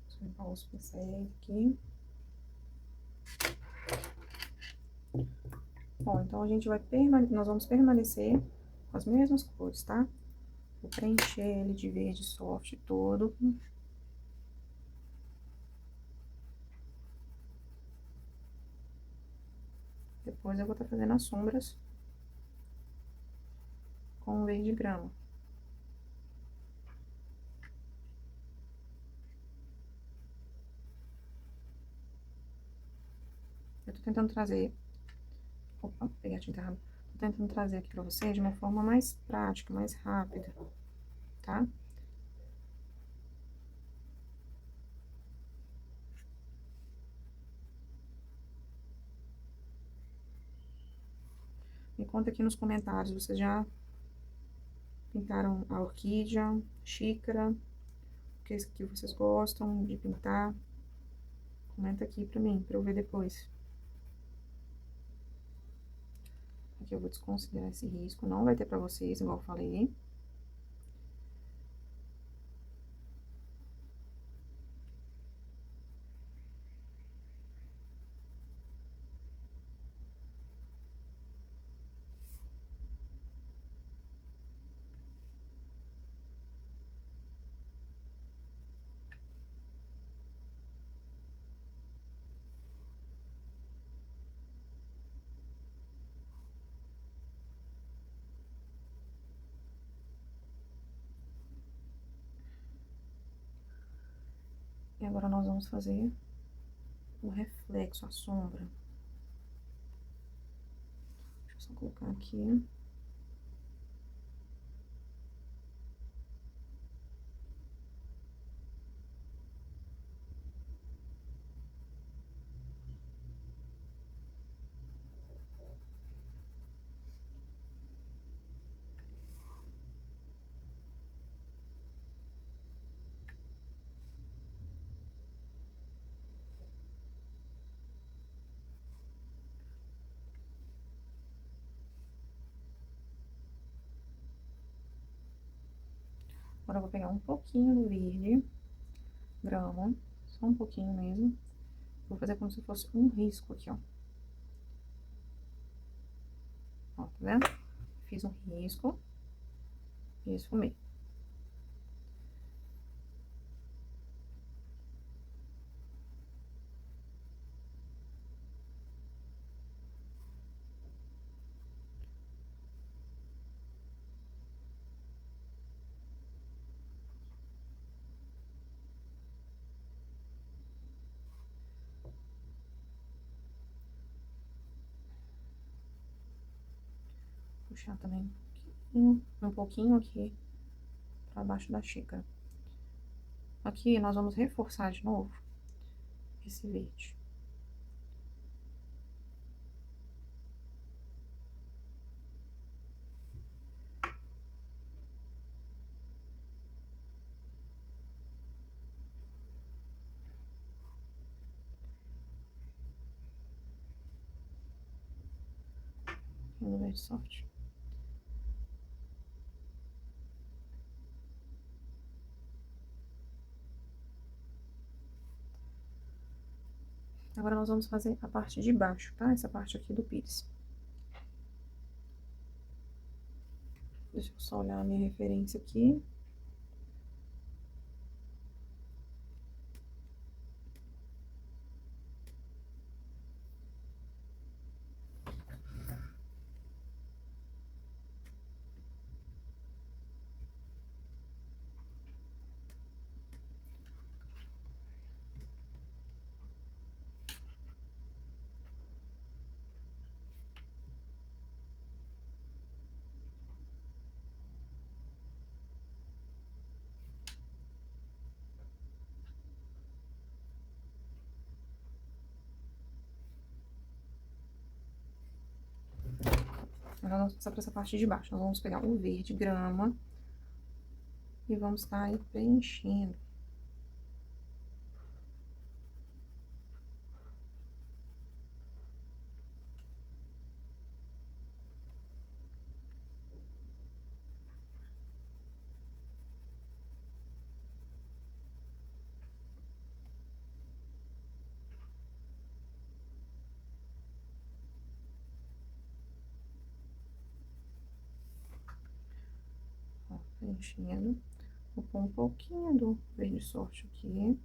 Deixa eu limpar os pincéis aqui. Bom, então a gente vai nós vamos permanecer com as mesmas cores, tá? Vou preencher ele de verde soft todo. Depois eu vou estar fazendo as sombras com o verde grama. Eu tô tentando trazer... Opa, peguei a tinta errada. Tô tentando trazer aqui pra vocês de uma forma mais prática, mais rápida, tá? Me conta aqui nos comentários, vocês já pintaram a orquídea, xícara, o que vocês gostam de pintar? Comenta aqui pra mim, pra eu ver depois. Aqui eu vou desconsiderar esse risco, não vai ter pra vocês, igual eu falei. E agora nós vamos fazer o reflexo, a sombra. Deixa eu só colocar aqui. Agora eu vou pegar um pouquinho do verde grama, só um pouquinho mesmo. Vou fazer como se fosse um risco aqui, ó. Ó, tá vendo? Fiz um risco e esfumei. puxar também um pouquinho aqui para baixo da xícara. Aqui nós vamos reforçar de novo esse verde. No verde soft. Agora nós vamos fazer a parte de baixo, tá? Essa parte aqui do pires. Deixa eu só olhar a minha referência aqui. Agora nós vamos passar para essa parte de baixo. Nós vamos pegar o verde grama e vamos estar aí preenchendo. Ó, preenchendo. Vou pôr um pouquinho do verde sorte aqui.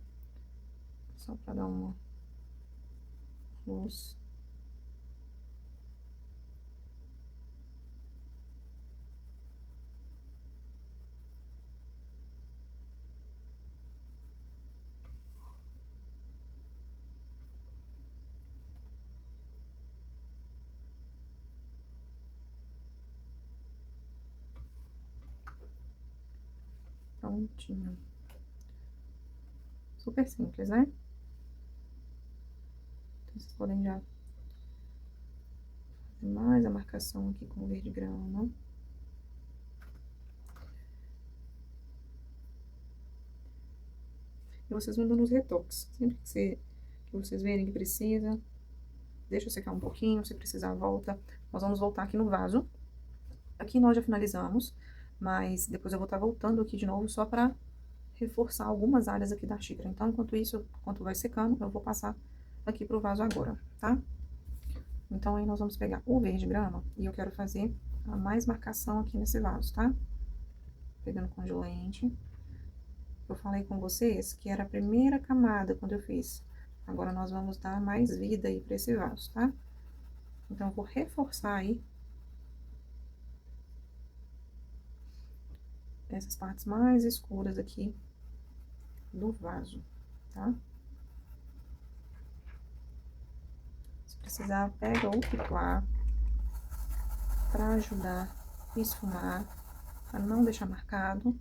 Só para dar uma luz. Prontinho. Super simples, né? Então, vocês podem já fazer mais a marcação aqui com o verde grama. E vocês vão dando os retoques. Sempre que vocês verem que precisa, deixa secar um pouquinho, se precisar, volta. Nós vamos voltar aqui no vaso. Aqui nós já finalizamos, mas depois eu vou estar voltando aqui de novo só pra reforçar algumas áreas aqui da xícara. Então, enquanto isso, enquanto vai secando, eu vou passar aqui pro vaso agora, tá? Então, aí nós vamos pegar o verde grama e eu quero fazer a mais marcação aqui nesse vaso, tá? Pegando congelante. Eu falei com vocês que era a primeira camada quando eu fiz. Agora, nós vamos dar mais vida aí pra esse vaso, tá? Então, eu vou reforçar aí essas partes mais escuras aqui do vaso, tá? Se precisar, pega outro plá pra ajudar a esfumar, pra não deixar marcado.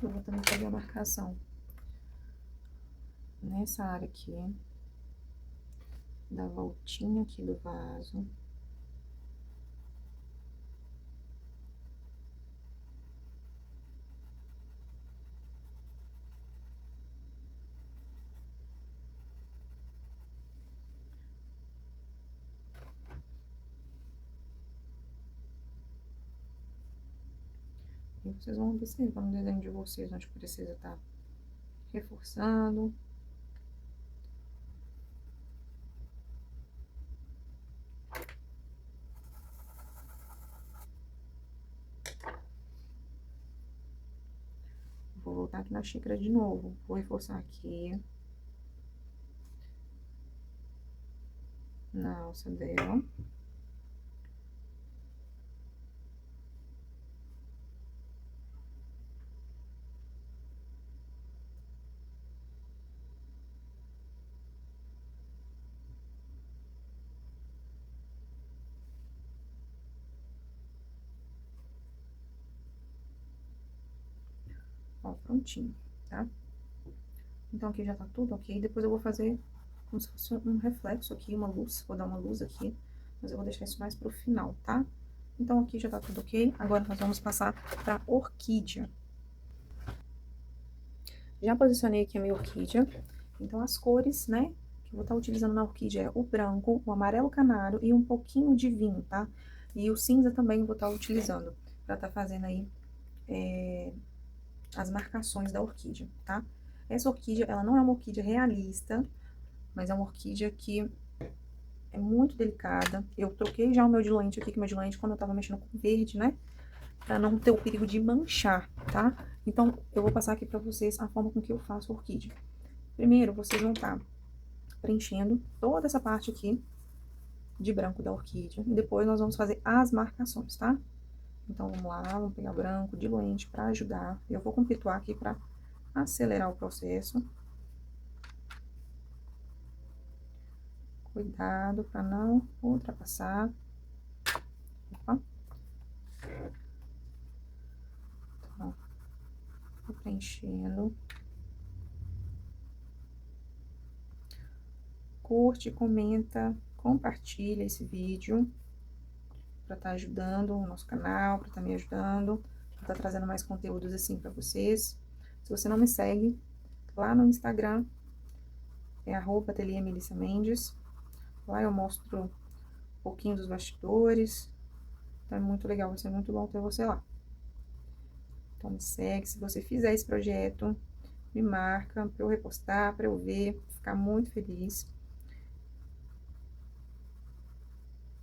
Eu vou também fazer a marcação nessa área aqui, da voltinha aqui do vaso. E vocês vão observar no desenho de vocês onde precisa estar reforçando. Vou voltar aqui na xícara de novo. Vou reforçar aqui na alça dela. Ó, prontinho, tá? Então, aqui já tá tudo ok. Depois eu vou fazer como se fosse um reflexo aqui, uma luz. Vou dar uma luz aqui, mas eu vou deixar isso mais pro final, tá? Então, aqui já tá tudo ok. Agora, nós vamos passar pra orquídea. Já posicionei aqui a minha orquídea. Então, as cores, né, que eu vou estar utilizando na orquídea é o branco, o amarelo canário e um pouquinho de vinho, tá? E o cinza também eu vou estar utilizando pra estar fazendo aí as marcações da orquídea, tá? Essa orquídea, ela não é uma orquídea realista, mas é uma orquídea que é muito delicada. Eu troquei já o meu diluente aqui, que o meu diluente, quando eu tava mexendo com verde, né? Pra não ter o perigo de manchar, tá? Então, eu vou passar aqui pra vocês a forma com que eu faço a orquídea. Primeiro, vocês vão estar preenchendo toda essa parte aqui de branco da orquídea. E depois nós vamos fazer as marcações, tá? Então, vamos lá, vamos pegar branco, diluente pra ajudar. Eu vou compituar aqui pra acelerar o processo. Cuidado pra não ultrapassar. Opa. Então, vou preenchendo. Curte, comenta, compartilha esse vídeo para estar ajudando o nosso canal, para estar me ajudando, para estar trazendo mais conteúdos assim para vocês. Se você não me segue, lá no Instagram é @ateliê_melissa_mendes. Lá eu mostro um pouquinho dos bastidores. Então é muito legal, vai ser muito bom ter você lá. Então me segue, se você fizer esse projeto, me marca para eu repostar, para eu ver, ficar muito feliz.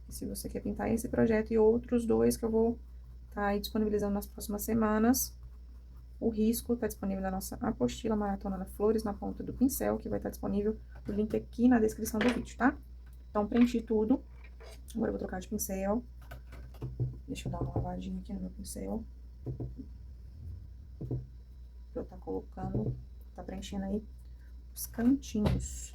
E se você quer pintar esse projeto e outros dois que eu vou estar aí disponibilizando nas próximas semanas, o risco está disponível na nossa apostila Maratona da Flores na ponta do pincel, que vai estar disponível o link aqui na descrição do vídeo, tá? Então, preenchi tudo. Agora eu vou trocar de pincel. Deixa eu dar uma lavadinha aqui no meu pincel. Pra eu estar colocando, tá preenchendo aí os cantinhos.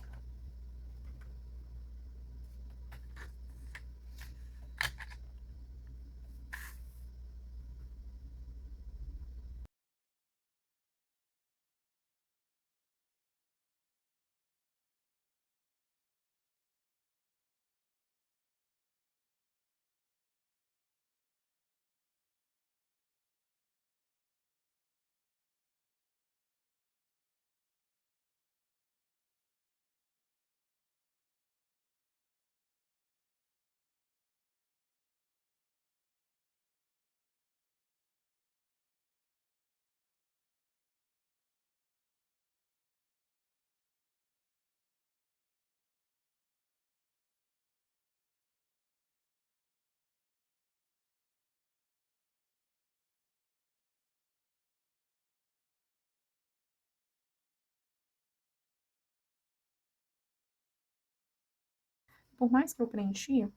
Por mais que eu preenchi,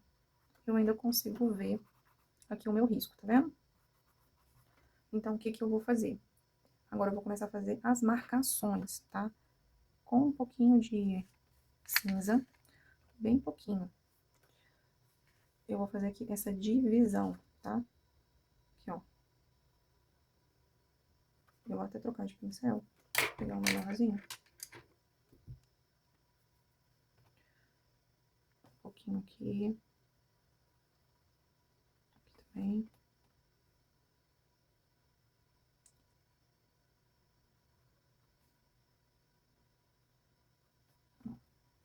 eu ainda consigo ver aqui o meu risco, tá vendo? Então, o que que eu vou fazer? Agora eu vou começar a fazer as marcações, tá? Com um pouquinho de cinza, bem pouquinho. Eu vou fazer aqui essa divisão, tá? Aqui, ó. Eu vou até trocar de pincel, pegar um melhorzinho. Um pouquinho aqui. Aqui também.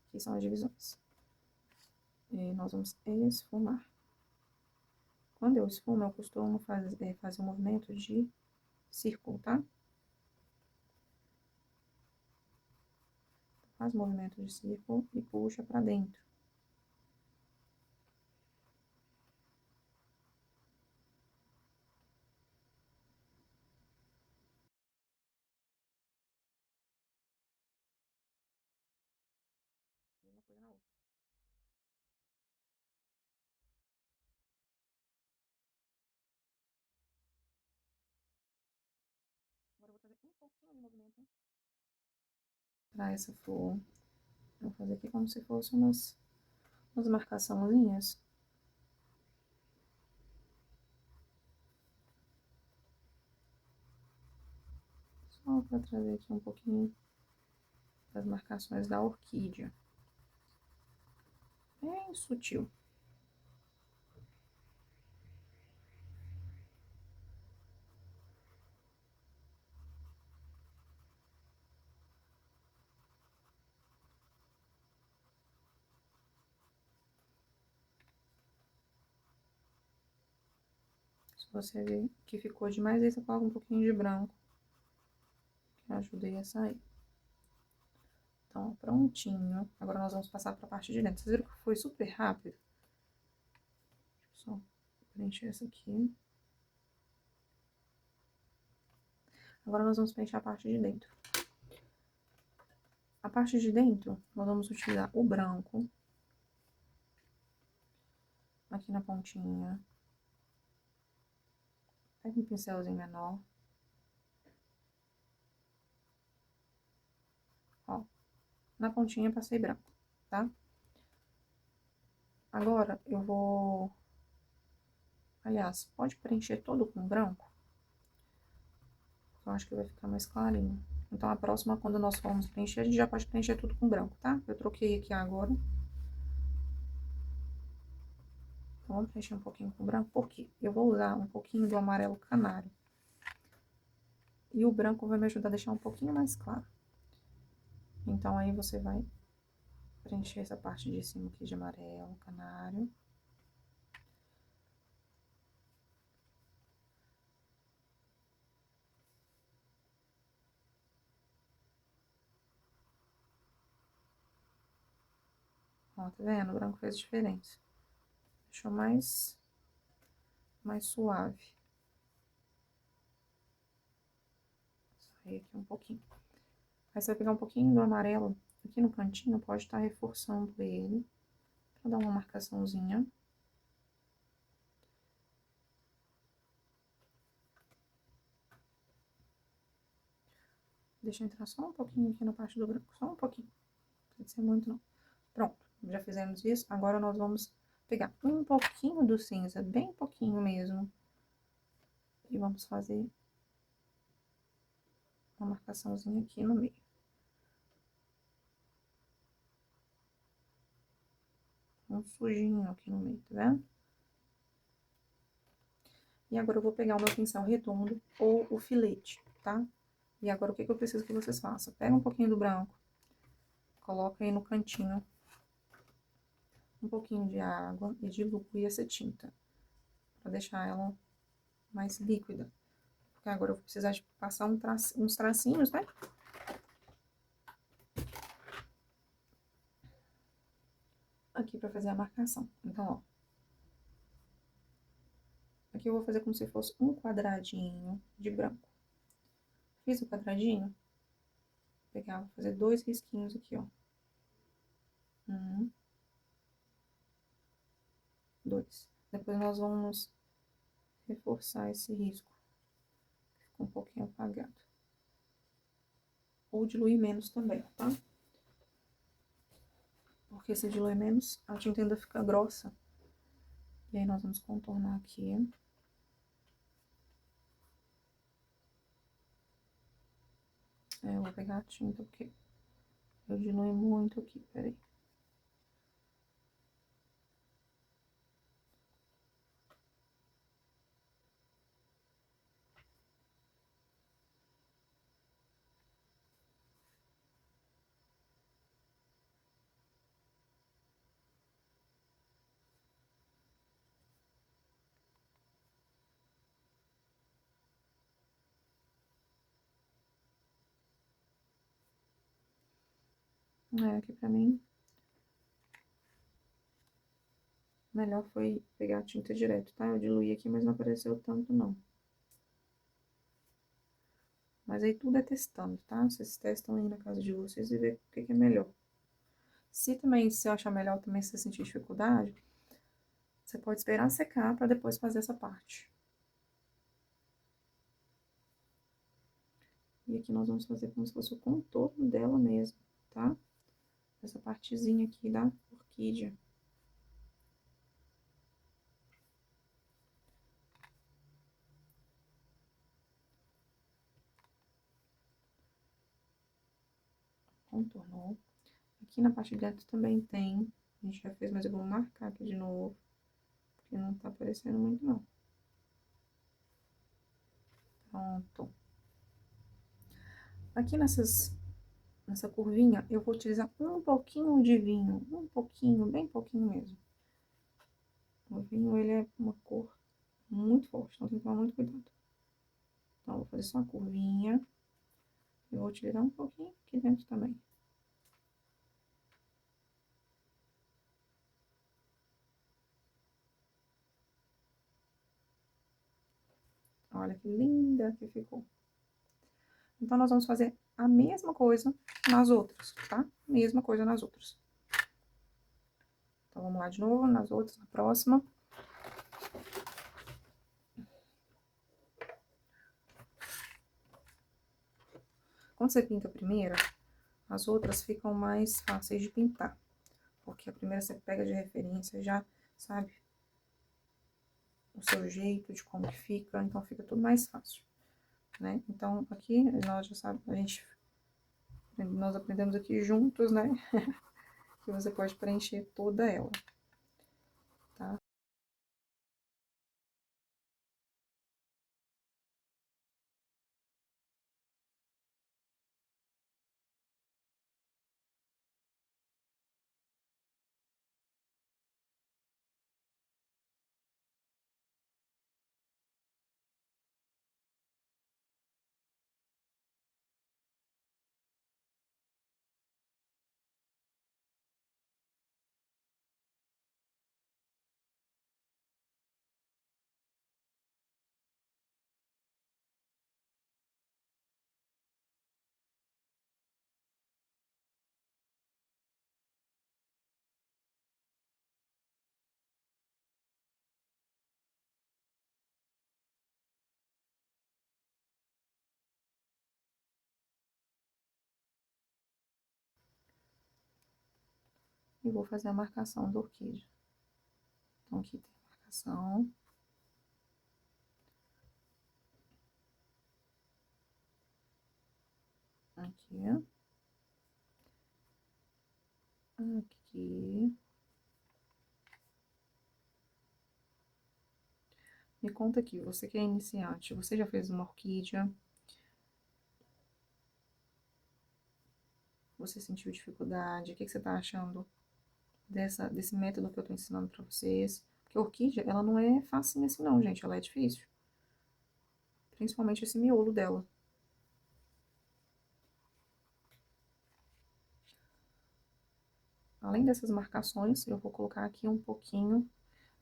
Aqui são as divisões. E nós vamos esfumar. Quando eu esfumo, eu costumo fazer um movimento de círculo, tá? Faz movimento de círculo e puxa pra dentro. Uma coisa na outra. Agora eu vou fazer um pouquinho de movimento pra essa flor. Eu vou fazer aqui como se fosse umas marcaçãozinhas. Só Só para trazer aqui um pouquinho das marcações da orquídea. Bem sutil. Se você ver que ficou demais, aí você coloca um pouquinho de branco, que ajuda aí a sair. Então, prontinho. Agora nós vamos passar para a parte de dentro. Vocês viram que foi super rápido? Deixa eu só preencher essa aqui. Agora nós vamos preencher a parte de dentro. A parte de dentro, nós vamos utilizar o branco. Aqui na pontinha. Pega um pincelzinho menor. Ó, na pontinha passei branco, tá? Agora, eu vou... Aliás, pode preencher todo com branco. Eu acho que vai ficar mais clarinho. Então, a próxima, quando nós formos preencher, a gente já pode preencher tudo com branco, tá? Eu troquei aqui agora. Então, vamos preencher um pouquinho com branco. Por quê? Eu vou usar um pouquinho do amarelo canário. E o branco vai me ajudar a deixar um pouquinho mais claro. Então, aí você vai preencher essa parte de cima aqui de amarelo canário. Ó, tá vendo? O branco fez diferença. Deixou mais suave. Sair aqui um pouquinho. Aí você vai pegar um pouquinho do amarelo aqui no cantinho, pode estar reforçando ele, pra dar uma marcaçãozinha. Deixa eu entrar só um pouquinho aqui na parte do branco, só um pouquinho. Não precisa ser muito, não. Pronto, já fizemos isso. Agora nós vamos pegar um pouquinho do cinza, bem pouquinho mesmo. E vamos fazer uma marcaçãozinha aqui no meio. Um sujinho aqui no meio, tá vendo? E agora eu vou pegar o meu pincel redondo ou o filete, tá? E agora o que eu preciso que vocês façam? Pega um pouquinho do branco, coloca aí no cantinho um pouquinho de água e dilui essa tinta, pra deixar ela mais líquida. Porque agora eu vou precisar de passar uns tracinhos, né? Aqui pra fazer a marcação. Então, ó. Aqui eu vou fazer como se fosse um quadradinho de branco. Fiz o quadradinho. Vou pegar, vou fazer 2 risquinhos aqui, ó. 1, 2. Depois nós vamos reforçar esse risco. Ficou um pouquinho apagado. Ou diluir menos também, tá? Porque se diluir menos, a tinta ainda fica grossa. E aí nós vamos contornar aqui. Eu vou pegar a tinta porque eu diluí muito aqui, peraí. Aqui pra mim, melhor foi pegar a tinta direto, tá? Eu diluí aqui, mas não apareceu tanto, não. Mas aí tudo é testando, tá? Vocês testam aí na casa de vocês e vê o que é melhor. Se também, se achar melhor também, se você sentir dificuldade, você pode esperar secar pra depois fazer essa parte. E aqui nós vamos fazer como se fosse o contorno dela mesmo, tá? Essa partezinha aqui da orquídea. contornou. Aqui na parte de dentro também tem. A gente já fez, mas eu vou marcar aqui de novo. Porque não tá aparecendo muito, não. Pronto. Aqui nessa curvinha, eu vou utilizar um pouquinho de vinho. Um pouquinho, bem pouquinho mesmo. O vinho, ele é uma cor muito forte, então tem que tomar muito cuidado. Então, eu vou fazer só uma curvinha. Eu vou utilizar um pouquinho aqui dentro também. Olha que linda que ficou. Então, nós vamos fazer a mesma coisa nas outras, tá? Mesma coisa nas outras. Então, vamos lá de novo, nas outras, na próxima. Quando você pinta a primeira, as outras ficam mais fáceis de pintar. Porque a primeira você pega de referência, já sabe o seu jeito, de como que fica, então fica tudo mais fácil, né? Então, aqui, nós já sabemos, nós aprendemos aqui juntos, né? Que você pode preencher toda ela, tá? E vou fazer a marcação do orquídea. Então, aqui tem a marcação. Aqui. Aqui. Me conta aqui, você que é iniciante, você já fez uma orquídea? Você sentiu dificuldade? O que você tá achando desse método que eu tô ensinando pra vocês? Porque a orquídea, ela não é fácil assim não, gente, ela é difícil. Principalmente esse miolo dela. Além dessas marcações, eu vou colocar aqui um pouquinho,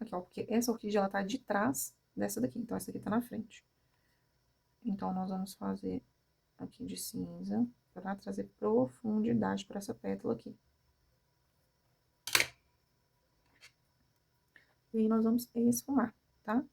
aqui ó, porque essa orquídea, ela tá de trás dessa daqui, então essa aqui tá na frente. Então, nós vamos fazer aqui de cinza, para trazer profundidade para essa pétala aqui. E aí, nós vamos esfumar, tá?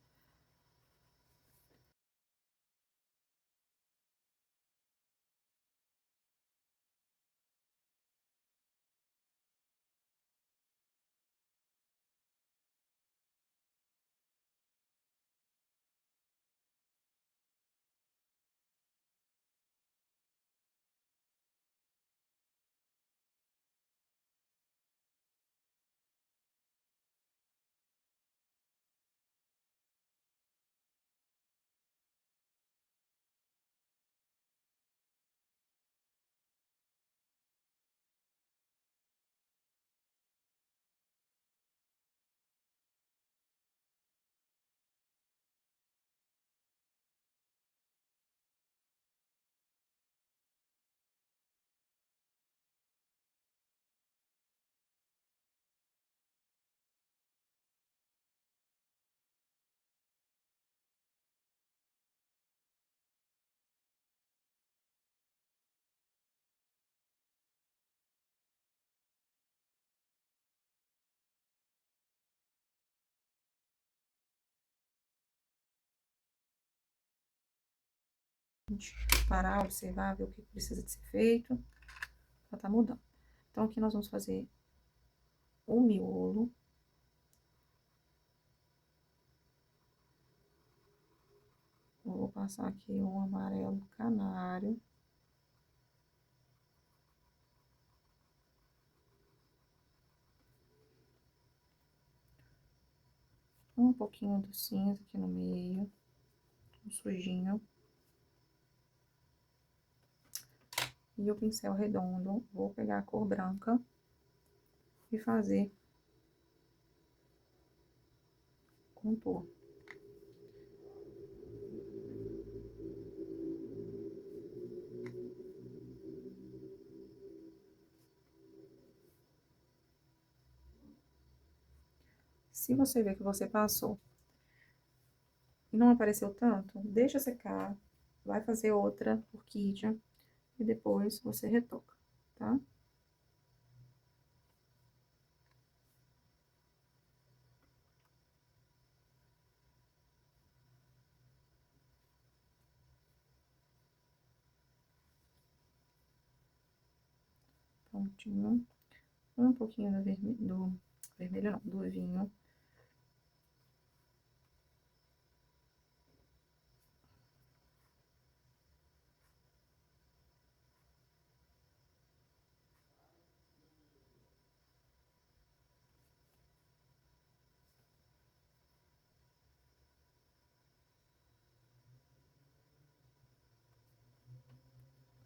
A gente parar, observar, ver o que precisa de ser feito, pra tá mudando. Então, aqui nós vamos fazer o miolo. Eu vou passar aqui um amarelo canário. Um pouquinho do cinza aqui no meio, um sujinho. E o pincel redondo, vou pegar a cor branca e fazer contorno. Se você ver que você passou e não apareceu tanto, deixa secar, vai fazer outra orquídea e depois você retoca, tá? Prontinho. Um pouquinho do vermelho não, do vinho.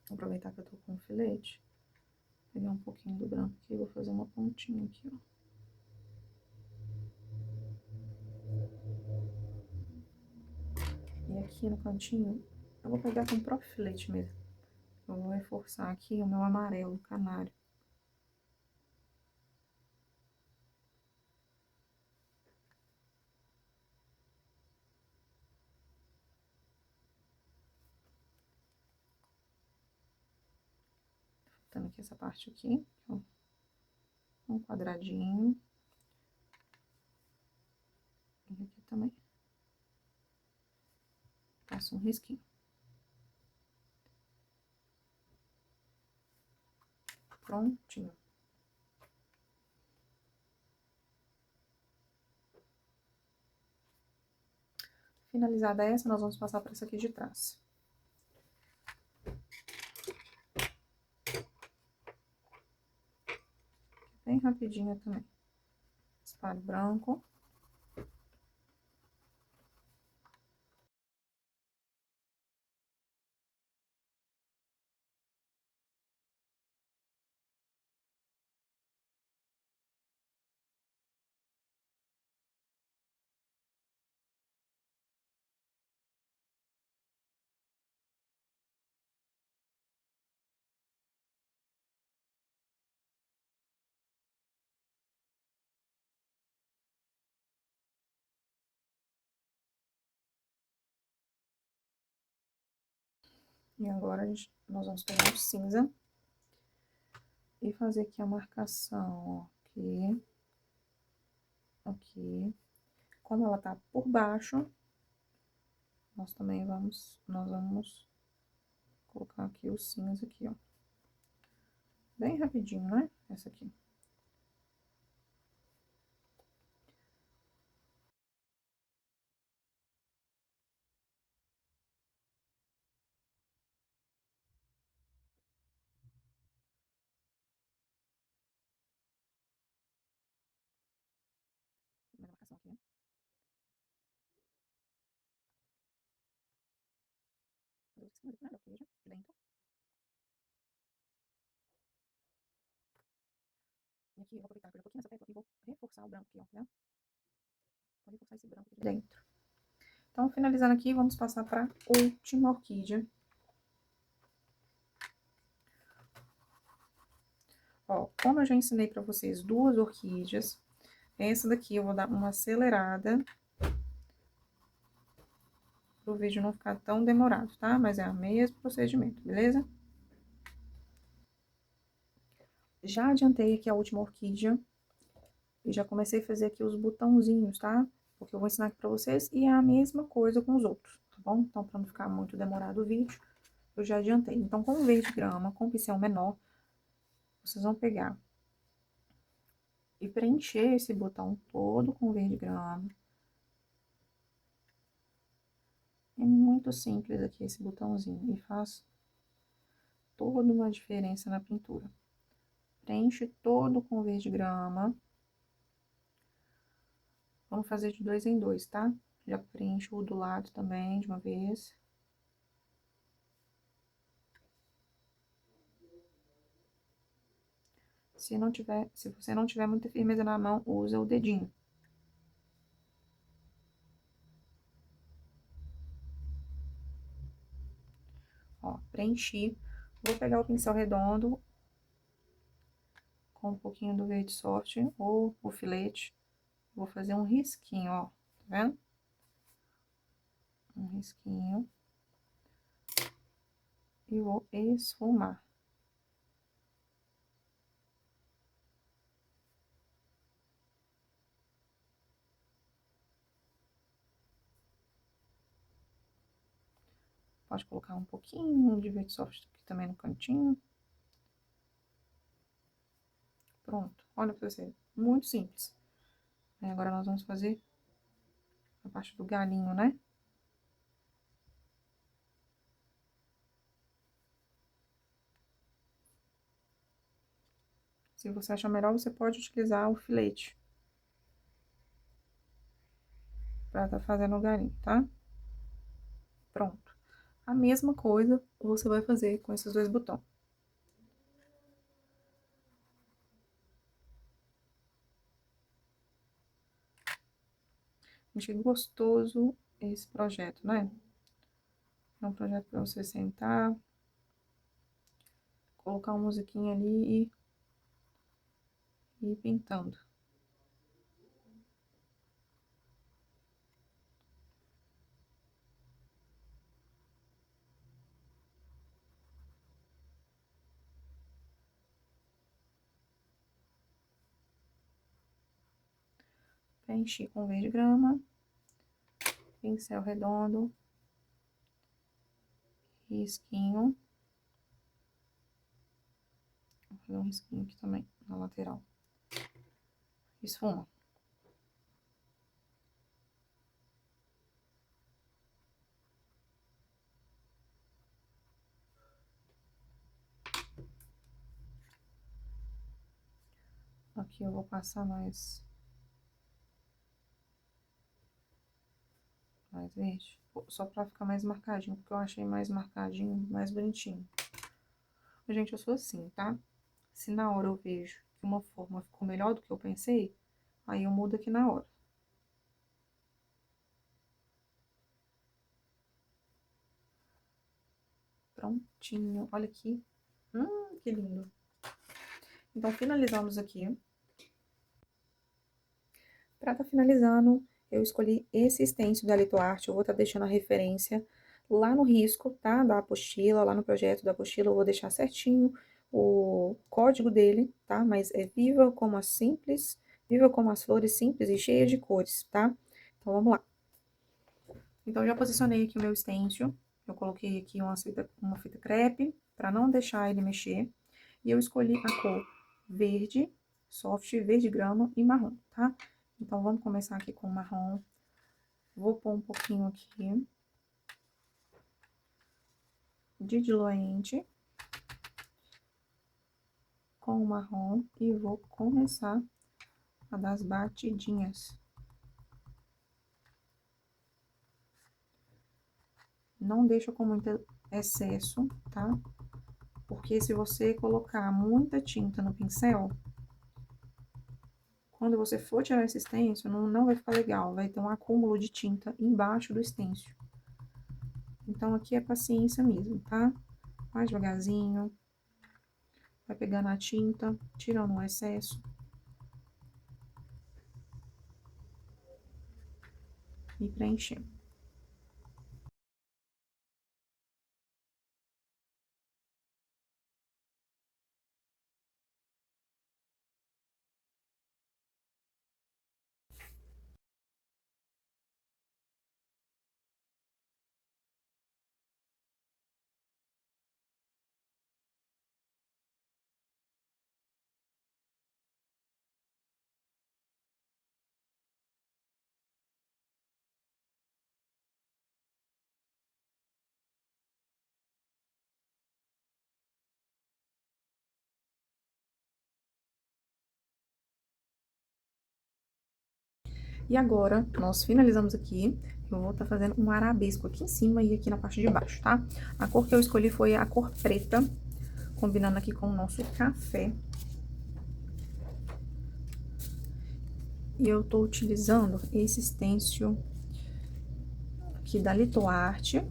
Vou aproveitar que eu tô com o filete. Pegar um pouquinho do branco aqui e vou fazer uma pontinha aqui, ó. E aqui no cantinho, eu vou pegar com o próprio filete mesmo. Eu vou reforçar aqui o meu amarelo canário. Botando aqui essa parte aqui, ó. Um quadradinho. E aqui também. Passo um risquinho. Prontinho. Finalizada essa, nós vamos passar para essa aqui de trás. Bem rapidinho também. Espalho branco. E agora nós vamos pegar o cinza e fazer aqui a marcação, ó. Aqui. Aqui. Como ela tá por baixo, nós vamos colocar aqui o cinza aqui, ó. Bem rapidinho, né? Essa aqui. Primeira marcação aqui. Fazer o cinza aqui, né? Da queijo, dentro. E aqui eu vou aproveitar que eu já tô aqui nessa tecla e vou reforçar o branco aqui, ó, tá? Vou reforçar esse branco aqui dentro. Então, finalizando aqui, vamos passar para a última orquídea. Ó, como eu já ensinei para vocês duas orquídeas, essa daqui eu vou dar uma acelerada para o vídeo não ficar tão demorado, tá? Mas é o mesmo procedimento, beleza? Já adiantei aqui a última orquídea e já comecei a fazer aqui os botãozinhos, tá? Porque eu vou ensinar aqui pra vocês e é a mesma coisa com os outros, tá bom? Então, pra não ficar muito demorado o vídeo, eu já adiantei. Então, com o verde grama, com o pincel menor, vocês vão pegar e preencher esse botão todo com verde grama. É muito simples aqui esse botãozinho e faz toda uma diferença na pintura. Preenche todo com verde grama. Vamos fazer de 2 em 2, tá? Já preencho o do lado também, de uma vez. Se você não tiver muita firmeza na mão, usa o dedinho. Ó, preenchi. Vou pegar o pincel redondo com um pouquinho do verde soft ou o filete. Vou fazer um risquinho, ó, tá vendo? Um risquinho. E vou esfumar. Pode colocar um pouquinho de verde soft aqui também no cantinho. Pronto, olha pra você, muito simples. Aí agora nós vamos fazer a parte do galinho, né? Se você achar melhor, você pode utilizar o filete pra tá fazendo o galinho, tá? Pronto. A mesma coisa você vai fazer com esses dois botões. Achei gostoso esse projeto, né? É um projeto para você sentar, colocar uma musiquinha ali e ir pintando. Preenchi com verde grama, pincel redondo, risquinho. Vou fazer um risquinho aqui também, na lateral. Esfuma. Aqui eu vou passar mais verde, só pra ficar mais marcadinho, porque eu achei mais marcadinho, mais bonitinho. Gente, eu sou assim, tá? Se na hora eu vejo que uma forma ficou melhor do que eu pensei, aí eu mudo aqui na hora. Prontinho, olha aqui. Que lindo. Então, finalizamos aqui. Pra tá finalizando, eu escolhi esse stencil da Litoarte, eu vou estar deixando a referência lá no risco, tá? Da apostila, lá no projeto da apostila, eu vou deixar certinho o código dele, tá? Mas é Viva como as Simples, Viva como as Flores Simples e Cheias de Cores, tá? Então, vamos lá. Então, já posicionei aqui o meu stencil, eu coloquei aqui uma fita crepe, para não deixar ele mexer, e eu escolhi a cor verde, soft, verde grama e marrom, tá? Então, vamos começar aqui com o marrom. Vou pôr um pouquinho aqui de diluente com o marrom e vou começar a dar as batidinhas. Não deixa com muito excesso, tá? Porque se você colocar muita tinta no pincel, quando você for tirar esse stencil, não vai ficar legal, vai ter um acúmulo de tinta embaixo do stencil. Então, aqui é paciência mesmo, tá? Mais devagarzinho, vai pegando a tinta, tirando o excesso. E preenchendo. E agora, nós finalizamos aqui. Eu vou estar fazendo um arabesco aqui em cima e aqui na parte de baixo, tá? A cor que eu escolhi foi a cor preta, combinando aqui com o nosso café. E eu tô utilizando esse stencil aqui da Litoarte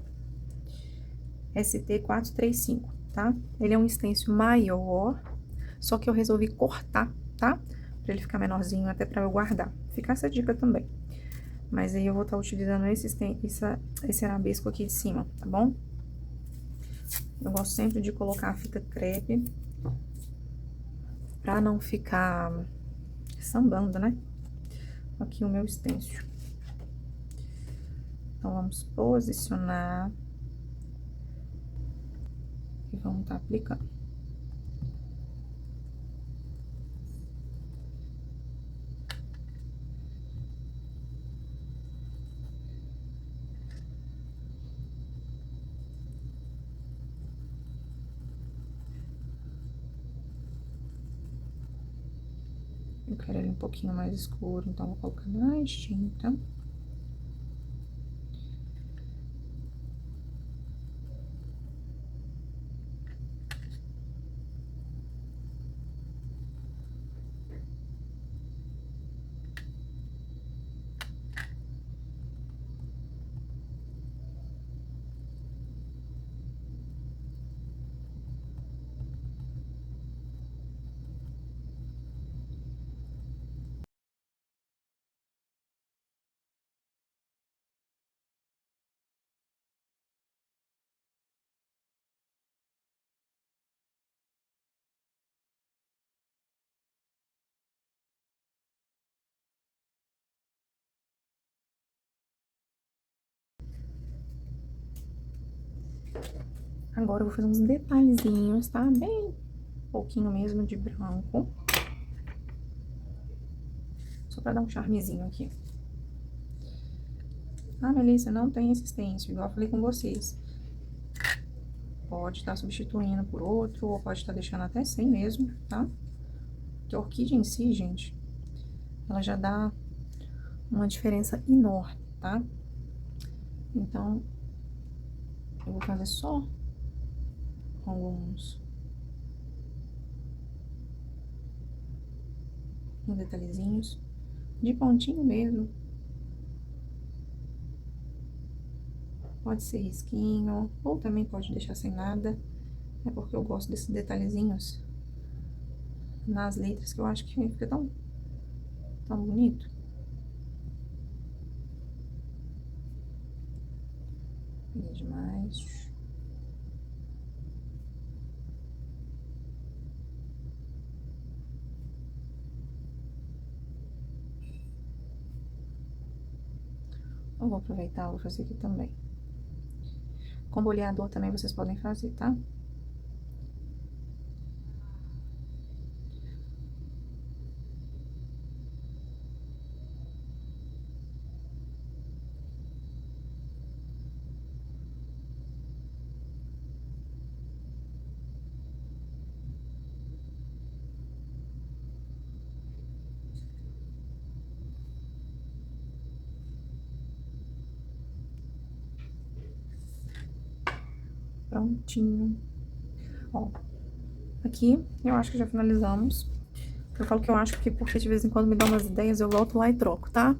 ST435, tá? Ele é um stencil maior, só que eu resolvi cortar, tá? Pra ele ficar menorzinho, até pra eu guardar. Fica essa dica também. Mas aí eu vou estar utilizando esse arabesco aqui de cima, tá bom? Eu gosto sempre de colocar a fita crepe pra não ficar sambando, né? Aqui o meu stencil. Então, vamos posicionar e vamos estar aplicando. Eu quero ele um pouquinho mais escuro, então vou colocar mais tinta. Agora eu vou fazer uns detalhezinhos, tá? Bem pouquinho mesmo de branco. Só pra dar um charmezinho aqui. Ah, Melissa, não tem esse stencil, igual eu falei com vocês. Pode estar substituindo por outro, ou pode estar deixando até sem mesmo, tá? Porque a orquídea em si, gente, ela já dá uma diferença enorme, tá? Então, eu vou fazer só alguns detalhezinhos de pontinho mesmo. Pode ser risquinho, ou também pode deixar sem nada. É porque eu gosto desses detalhezinhos nas letras, que eu acho que fica tão bonito. Peguei demais. Eu vou aproveitar, vou fazer aqui também. Com boleador também vocês podem fazer, tá? Prontinho. Ó, aqui eu acho que já finalizamos. Eu falo que eu acho porque de vez em quando me dá umas ideias, eu volto lá e troco, tá?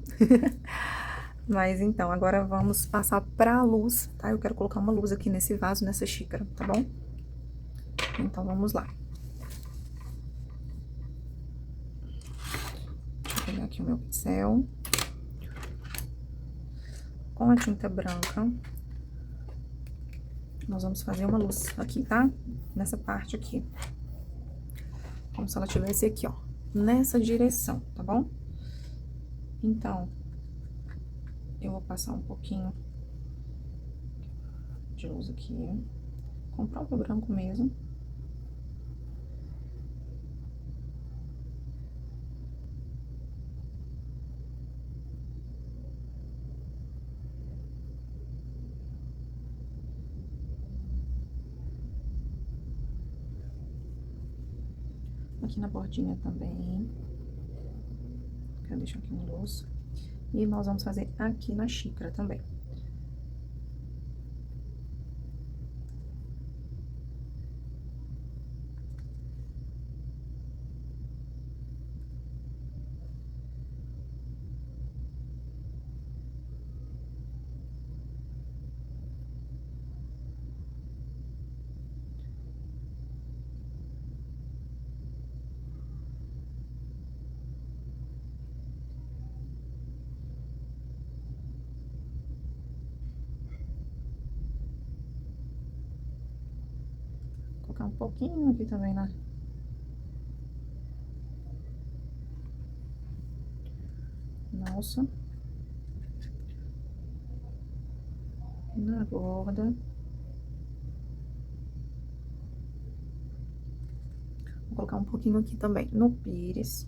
Mas então, agora vamos passar pra luz, tá? Eu quero colocar uma luz aqui nesse vaso, nessa xícara, tá bom? Então, vamos lá. Deixa eu pegar aqui o meu pincel. Com a tinta branca, nós vamos fazer uma luz aqui, tá? Nessa parte aqui. Como se ela tivesse aqui, ó. Nessa direção, tá bom? Então, eu vou passar um pouquinho de luz aqui, com o próprio branco mesmo. Aqui na bordinha também. Quero deixar aqui uma luz. E nós vamos fazer aqui na xícara também. Vou colocar um pouquinho aqui também na alça. Na borda. Vou colocar um pouquinho aqui também no pires.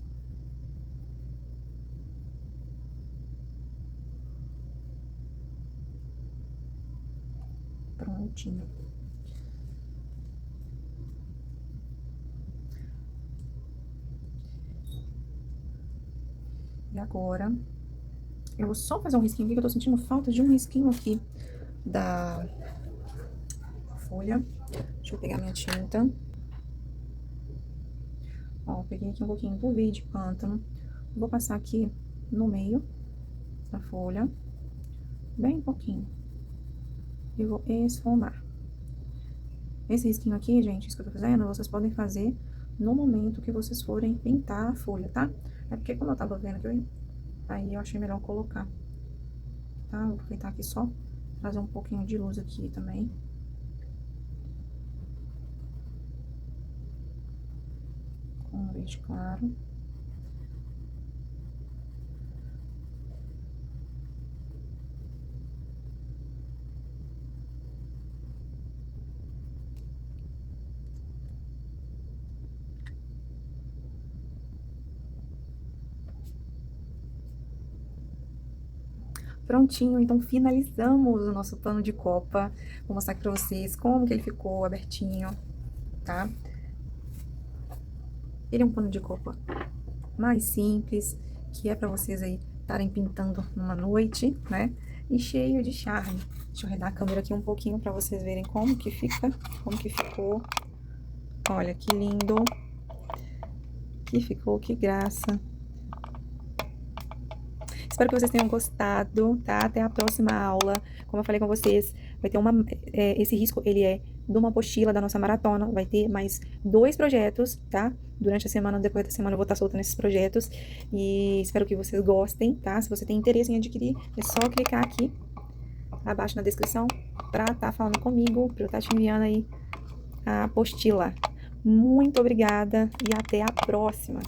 Prontinho. E agora, eu vou só fazer um risquinho aqui, que eu tô sentindo falta de um risquinho aqui da folha. Deixa eu pegar minha tinta. Ó, peguei aqui um pouquinho do verde pântano. Vou passar aqui no meio da folha, bem pouquinho. E vou esfumar. Esse risquinho aqui, gente, isso que eu tô fazendo, vocês podem fazer no momento que vocês forem pintar a folha, tá? É porque como eu tava vendo que aí eu achei melhor colocar, tá? Vou aproveitar aqui só, trazer um pouquinho de luz aqui também. Com um verde claro. Prontinho, então finalizamos o nosso pano de copa. Vou mostrar aqui pra vocês como que ele ficou abertinho, tá? Ele é um pano de copa mais simples, que é pra vocês aí estarem pintando numa noite, né? E cheio de charme. Deixa eu redar a câmera aqui um pouquinho pra vocês verem como que fica, como que ficou. Olha que lindo que ficou, que graça. Espero que vocês tenham gostado, tá? Até a próxima aula. Como eu falei com vocês, vai ter esse risco, ele é de uma apostila da nossa maratona. Vai ter mais 2 projetos, tá? Durante a semana, depois da semana, eu vou estar soltando esses projetos. E espero que vocês gostem, tá? Se você tem interesse em adquirir, é só clicar aqui abaixo na descrição pra estar falando comigo, pra eu estar te enviando aí a apostila. Muito obrigada e até a próxima!